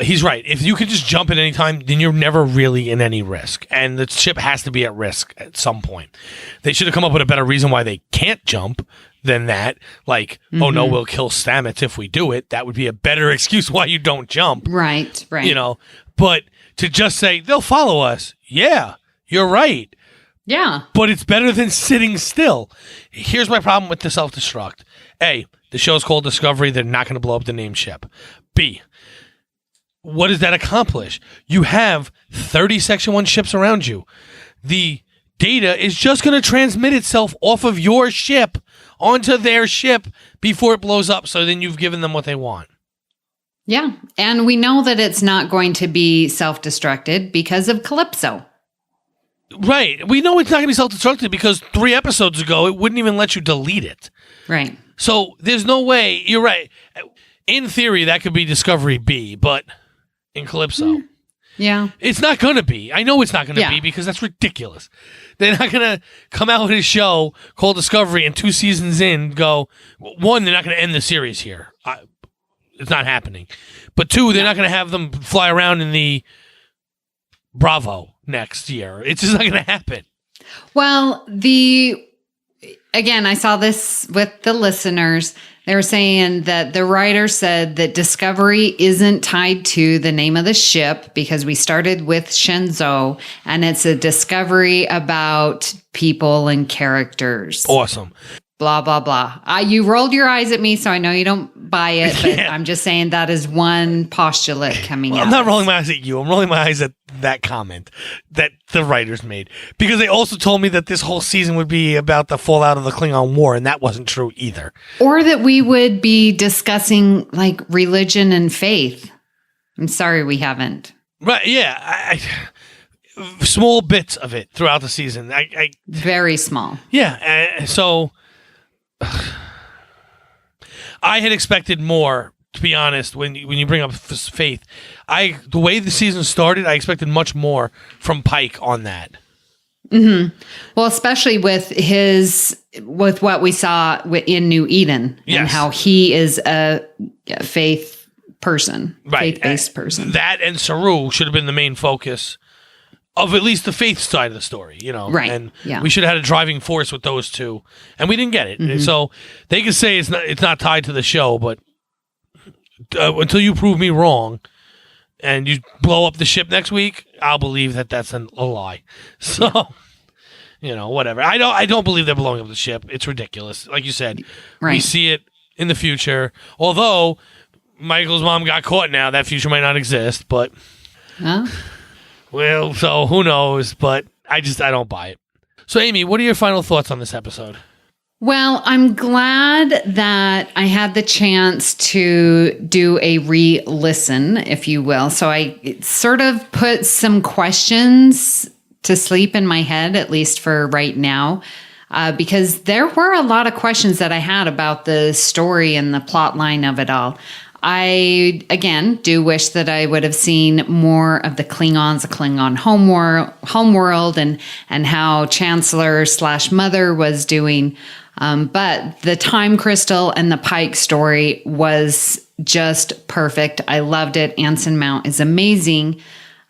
D: he's right. If you could just jump at any time, then you're never really in any risk. And the ship has to be at risk at some point. They should have come up with a better reason why they can't jump than that. Like, oh no, we'll kill Stamets if we do it. That would be a better excuse why you don't jump.
E: Right.
D: You know, but to just say, they'll follow us. Yeah, you're right.
E: Yeah.
D: But it's better than sitting still. Here's my problem with the self-destruct. A, the show's called Discovery. They're not going to blow up the named ship. B, what does that accomplish? You have 30 Section 1 ships around you. The data is just going to transmit itself off of your ship onto their ship before it blows up, so then you've given them what they want.
E: Yeah, and we know that it's not going to be self-destructed because of Calypso.
D: Right. We know it's not going to be self-destructed because 3 episodes ago, it wouldn't even let you delete it.
E: Right.
D: So there's no way. You're right. In theory, that could be Discovery B, but in Calypso.
E: Yeah.
D: It's not going to be. I know it's not going to be because that's ridiculous. They're not going to come out with a show called Discovery and 2 seasons in go, 1, they're not going to end the series here. It's not happening. But 2, they're not going to have them fly around in the Bravo next year. It's just not going to happen.
E: Well, again, I saw this with the listeners. They were saying that the writer said that Discovery isn't tied to the name of the ship because we started with Shenzhou, and it's a discovery about people and characters.
D: Awesome.
E: Blah, blah, blah. You rolled your eyes at me, so I know you don't buy it, but I'm just saying that is one postulate coming out.
D: I'm not rolling my eyes at you. I'm rolling my eyes at that comment that the writers made. Because they also told me that this whole season would be about the fallout of the Klingon War, and that wasn't true either.
E: Or that we would be discussing, like, religion and faith. I'm sorry we haven't.
D: Right, yeah. Small bits of it throughout the season.
E: Very small.
D: Yeah, so I had expected more, to be honest, when you bring up faith. The way the season started, I expected much more from Pike on that.
E: Mm-hmm. Well, especially with what we saw in New Eden and how he is a faith person,
D: right.
E: faith-based person.
D: That and Saru should have been the main focus of at least the faith side of the story,
E: Right.
D: And
E: Yeah.
D: we should have had a driving force with those two, and we didn't get it.
E: Mm-hmm.
D: So they can say it's not tied to the show, but until you prove me wrong and you blow up the ship next week, I'll believe that that's a lie. So, whatever. I don't believe they're blowing up the ship. It's ridiculous. Like you said,
E: Right.
D: we see it in the future. Although Michael's mom got caught now, that future might not exist, but...
E: Huh?
D: Well, so who knows, but I don't buy it. So, Amy, what are your final thoughts on this episode?
E: Well, I'm glad that I had the chance to do a re-listen, if you will. So I sort of put some questions to sleep in my head, at least for right now, because there were a lot of questions that I had about the story and the plot line of it all. I, again, do wish that I would have seen more of the Klingons, the Klingon homeworld, and how Chancellor/Mother was doing. But the Time Crystal and the Pike story was just perfect. I loved it. Anson Mount is amazing.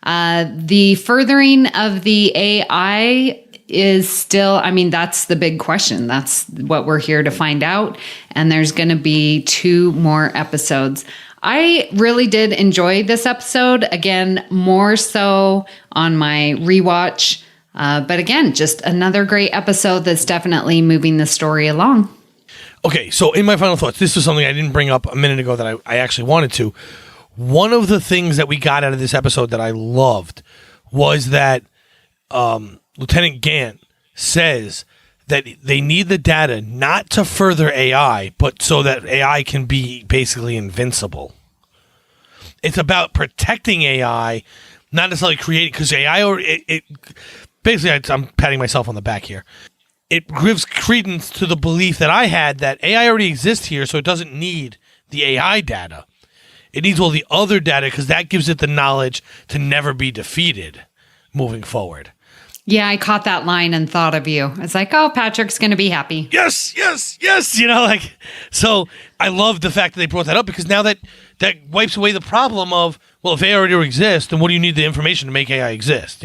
E: The furthering of the AI is still, that's the big question. That's what we're here to find out. And there's going to be 2 more episodes. I really did enjoy this episode. Again, more so on my rewatch. But again, just another great episode that's definitely moving the story along.
D: Okay, so in my final thoughts, this was something I didn't bring up a minute ago that I actually wanted to. One of the things that we got out of this episode that I loved was that Lieutenant Gant says that they need the data not to further AI, but so that AI can be basically invincible. It's about protecting AI, not necessarily creating, because AI, basically, I'm patting myself on the back here. It gives credence to the belief that I had that AI already exists here, so it doesn't need the AI data. It needs all the other data because that gives it the knowledge to never be defeated moving forward.
E: Yeah, I caught that line and thought of you. It's like, oh, Patrick's going to be happy.
D: Yes. So I love the fact that they brought that up because now that wipes away the problem of, well, if AI already exists, then what do you need the information to make AI exist?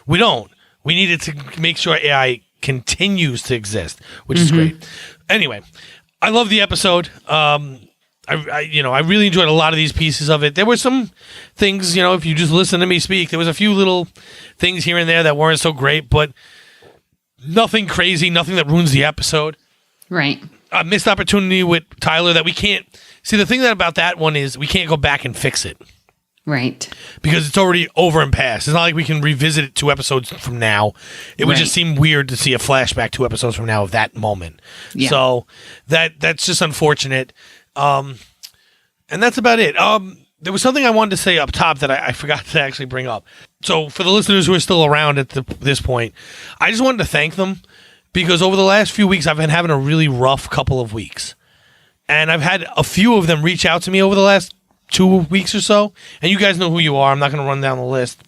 D: We don't. We need it to make sure AI continues to exist, which is great. Anyway, I love the episode. I really enjoyed a lot of these pieces of it. There were some things, if you just listen to me speak, there was a few little things here and there that weren't so great, but nothing crazy, nothing that ruins the episode.
E: Right.
D: A missed opportunity with Tyler that we can't... See, the thing about that one is we can't go back and fix it.
E: Right.
D: Because it's already over and past. It's not like we can revisit it 2 episodes from now. It would just seem weird to see a flashback 2 episodes from now of that moment. Yeah. So that's just unfortunate. And that's about it. There was something I wanted to say up top that I forgot to actually bring up. So for the listeners who are still around at this point, I just wanted to thank them because over the last few weeks, I've been having a really rough couple of weeks. And I've had a few of them reach out to me over the last 2 weeks or so. And you guys know who you are. I'm not going to run down the list,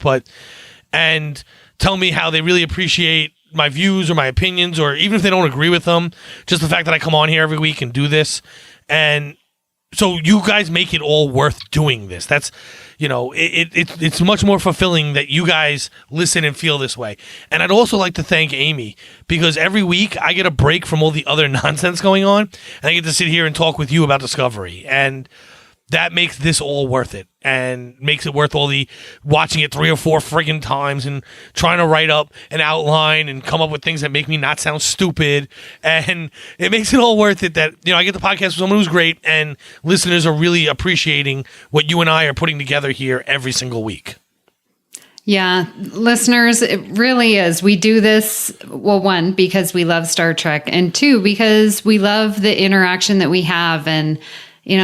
D: and tell me how they really appreciate my views or my opinions, or even if they don't agree with them, just the fact that I come on here every week and do this. And so you guys make it all worth doing this. That's, it's much more fulfilling that you guys listen and feel this way. And I'd also like to thank Amy because every week I get a break from all the other nonsense going on and I get to sit here and talk with you about Discovery. And that makes this all worth it and makes it worth all the watching it 3 or 4 friggin' times and trying to write up an outline and come up with things that make me not sound stupid. And it makes it all worth it that, I get the podcast with someone who's great and listeners are really appreciating what you and I are putting together here every single week.
E: Yeah, listeners, it really is. We do this, well, 1, because we love Star Trek, and 2, because we love the interaction that we have. And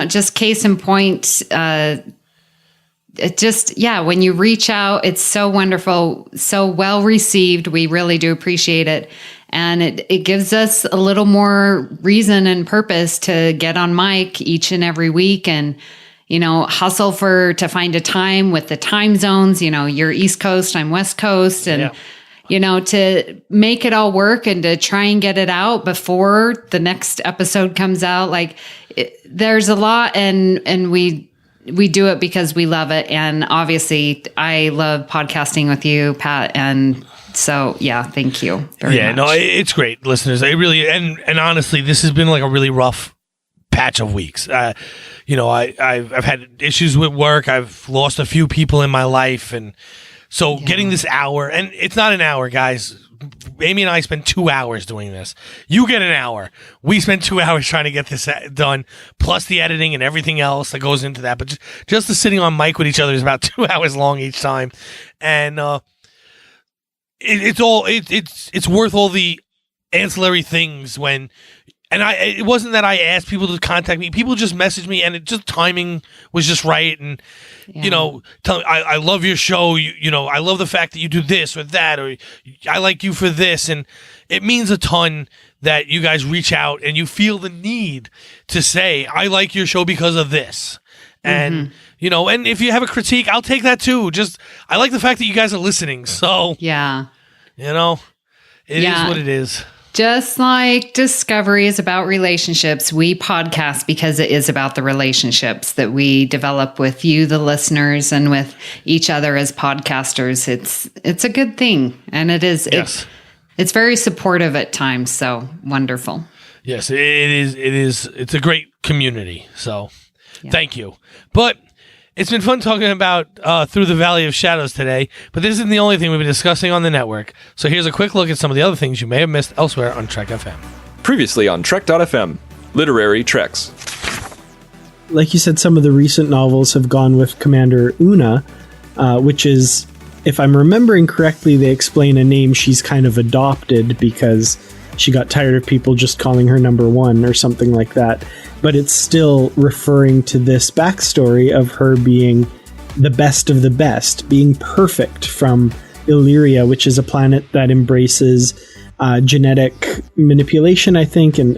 E: just case in point, it just, when you reach out, it's so wonderful, so well received. We really do appreciate it. And it gives us a little more reason and purpose to get on mic each and every week and, hustle to find a time with the time zones. You're East Coast, I'm West Coast. And, to make it all work and to try and get it out before the next episode comes out. There's a lot, and we we do it because we love it. And obviously I love podcasting with you, Pat. And so, yeah, thank you very much.
D: No, it's great, listeners. I really, and honestly, this has been like a really rough patch of weeks. I've had issues with work. I've lost a few people in my life. And so getting this hour, and it's not an hour, guys. Amy and I spent 2 hours doing this. You get an hour. We spent 2 hours trying to get this done, plus the editing and everything else that goes into that. But just the sitting on mic with each other is about 2 hours long each time, and it's worth all the ancillary things when. And it wasn't that I asked people to contact me. People just messaged me, and timing was just right. And, tell me, I love your show. I love the fact that you do this or that, or I like you for this. And it means a ton that you guys reach out and you feel the need to say, I like your show because of this. And, and if you have a critique, I'll take that too. I like the fact that you guys are listening. So,
E: yeah,
D: it is what it is.
E: Just like Discovery is about relationships, we podcast because it is about the relationships that we develop with you, the listeners, and with each other as podcasters. It's a good thing, and it is.
D: Yes.
E: It's very supportive at times. So wonderful.
D: Yes, it is. It is. It's a great community. So thank you. But it's been fun talking about Through the Valley of Shadows today, but this isn't the only thing we've been discussing on the network. So here's a quick look at some of the other things you may have missed elsewhere on Trek FM.
F: Previously on Trek.fm, Literary Treks.
G: Like you said, some of the recent novels have gone with Commander Una, which is, if I'm remembering correctly, they explain a name she's kind of adopted because she got tired of people just calling her number one or something like that. But it's still referring to this backstory of her being the best of the best, being perfect from Illyria, which is a planet that embraces genetic manipulation, I think, and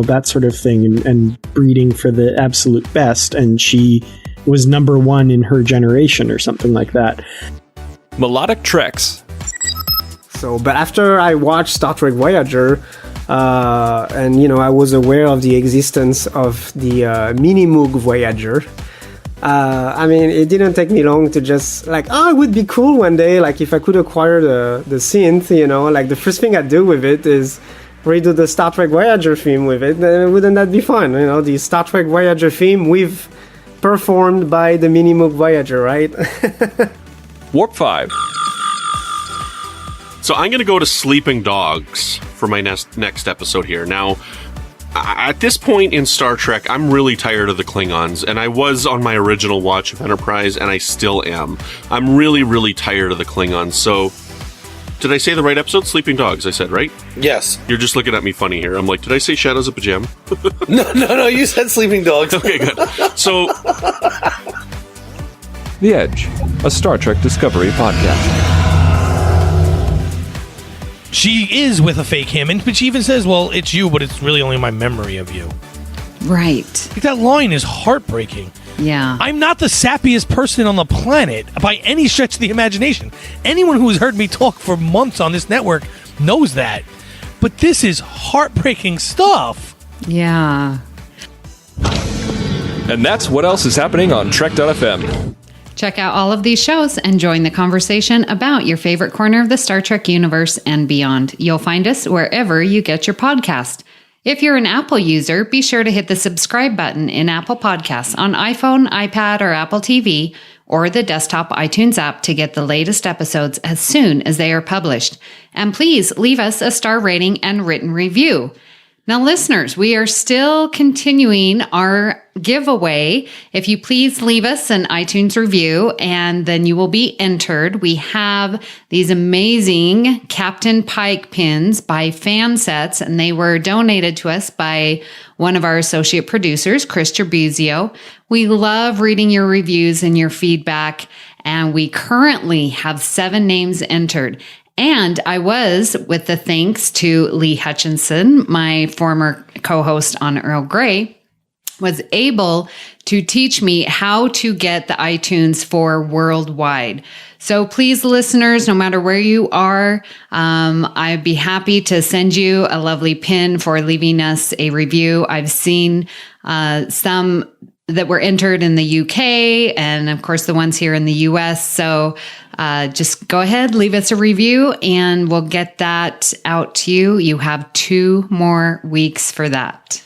G: that sort of thing, and breeding for the absolute best. And she was number one in her generation or something like that.
F: Melodic Treks.
H: But after I watched Star Trek Voyager, and I was aware of the existence of the Minimoog Voyager. It didn't take me long to just it would be cool one day, if I could acquire the synth, the first thing I'd do with it is redo the Star Trek Voyager theme with it. Wouldn't that be fun? The Star Trek Voyager theme performed by the Minimoog Voyager, right?
F: Warp 5.
I: So I'm going to go to Sleeping Dogs for my next episode here. Now, at this point in Star Trek, I'm really tired of the Klingons, and I was on my original watch of Enterprise, and I still am. I'm really, really tired of the Klingons. So, did I say the right episode? Sleeping Dogs, I said, right?
D: Yes.
I: You're just looking at me funny here. I'm like, did I say Shadows of Pajam?
D: No, you said Sleeping Dogs.
I: Okay, good. So,
F: The Edge, a Star Trek Discovery podcast.
D: She is with a fake him, but she even says, well, it's you, but it's really only my memory of you.
E: Right.
D: That line is heartbreaking.
E: Yeah.
D: I'm not the sappiest person on the planet by any stretch of the imagination. Anyone who has heard me talk for months on this network knows that. But this is heartbreaking stuff.
E: Yeah.
F: And that's what else is happening on Trek.fm.
E: Check out all of these shows and join the conversation about your favorite corner of the Star Trek universe and beyond. You'll find us wherever you get your podcast. If you're an Apple user, be sure to hit the subscribe button in Apple Podcasts on iPhone, iPad, or Apple TV, or the desktop iTunes app to get the latest episodes as soon as they are published. And please leave us a star rating and written review. Now, listeners, we are still continuing our giveaway. If you please leave us an iTunes review, and then you will be entered. We have these amazing Captain Pike pins by Fansets, and they were donated to us by one of our associate producers, Chris Trebuzio. We love reading your reviews and your feedback, and we currently have 7 names entered. And I was, with the thanks to Lee Hutchinson, my former co-host on Earl Grey, was able to teach me how to get the iTunes for worldwide. So please, listeners, no matter where you are, I'd be happy to send you a lovely pin for leaving us a review. I've seen some that were entered in the UK and, of course, the ones here in the US. So just go ahead, leave us a review, and we'll get that out to you. You have 2 more weeks for that.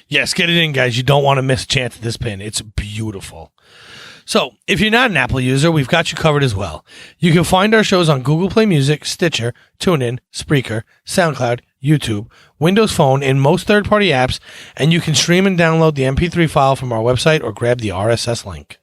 D: Yes, get it in, guys. You don't want to miss a chance at this pin. It's beautiful. So, if you're not an Apple user, we've got you covered as well. You can find our shows on Google Play Music, Stitcher, TuneIn, Spreaker, SoundCloud, YouTube, Windows Phone, and most third-party apps, and you can stream and download the MP3 file from our website or grab the RSS link.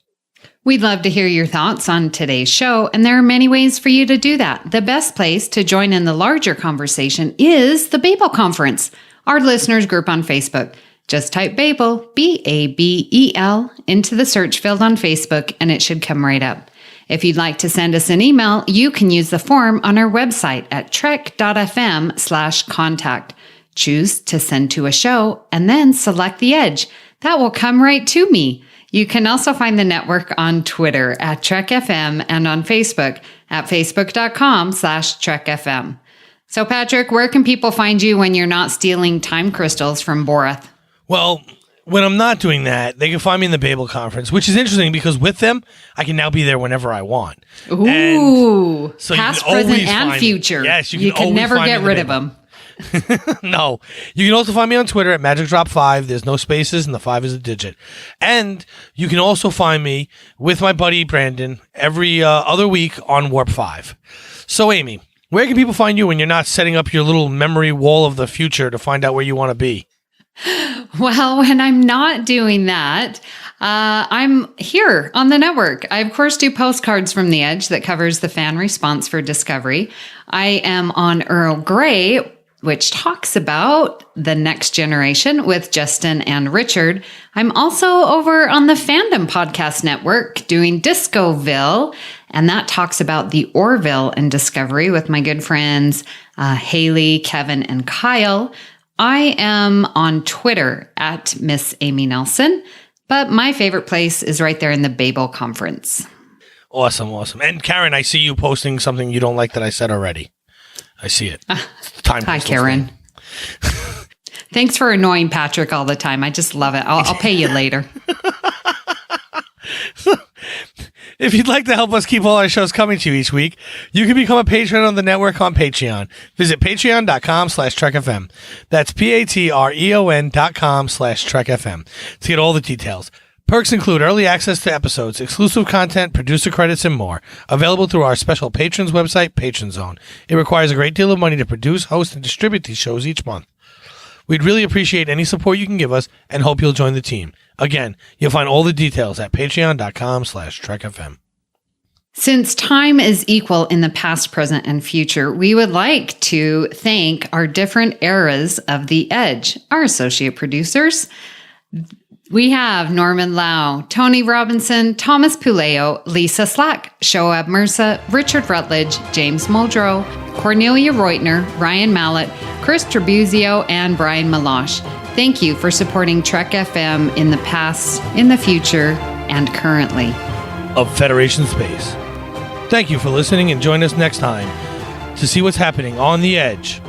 E: We'd love to hear your thoughts on today's show, and there are many ways for you to do that. The best place to join in the larger conversation is the Babel Conference, our listeners group on Facebook. Just type Babel, B-A-B-E-L, into the search field on Facebook, and it should come right up. If you'd like to send us an email, you can use the form on our website at trek.fm/contact. Choose to send to a show, and then select the Edge. That will come right to me. You can also find the network on Twitter at TrekFM and on Facebook at facebook.com/TrekFM. So, Patrick, where can people find you when you're not stealing time crystals from Boreth?
D: Well, when I'm not doing that, they can find me in the Babel Conference, which is interesting because with them, I can now be there whenever I want.
E: Ooh,
D: so
E: past, present, and future.
D: Yes,
E: you can never get rid of them.
D: No. You can also find me on Twitter at MagicDrop5. There's no spaces, and the 5 is a digit. And you can also find me with my buddy Brandon every other week on Warp 5. So, Amy, where can people find you when you're not setting up your little memory wall of the future to find out where you want to be?
E: Well, when I'm not doing that, I'm here on the network. I, of course, do postcards from the Edge that covers the fan response for Discovery. I am on Earl Grey, which talks about the next generation with Justin and Richard. I'm also over on the Fandom Podcast Network doing Discoville, and that talks about the Orville and Discovery with my good friends Haley, Kevin, and Kyle. I am on Twitter at Miss Amy Nelson, but my favorite place is right there in the Babel Conference.
D: Awesome. And Karen, I see you posting something you don't like that I said already. I see it. Hi,
E: Karen. Thanks for annoying Patrick all the time. I just love it. I'll pay you later.
D: If you'd like to help us keep all our shows coming to you each week, you can become a patron on the network on Patreon. Visit patreon.com/TrekFM. That's patreon.com/TrekFM to get all the details. Perks include early access to episodes, exclusive content, producer credits, and more. Available through our special patrons website, Patron Zone. It requires a great deal of money to produce, host, and distribute these shows each month. We'd really appreciate any support you can give us and hope you'll join the team. Again, you'll find all the details at patreon.com/TrekFM.
E: Since time is equal in the past, present, and future, we would like to thank our different eras of the Edge, our associate producers. We have Norman Lau, Tony Robinson, Thomas Puleo, Lisa Slack, Shoaib Mirza, Richard Rutledge, James Muldrow, Cornelia Reutner, Ryan Mallett, Chris Trabuzio, and Brian Malosh. Thank you for supporting Trek FM in the past, in the future, and currently.
D: Of Federation Space. Thank you for listening, and join us next time to see what's happening on the Edge.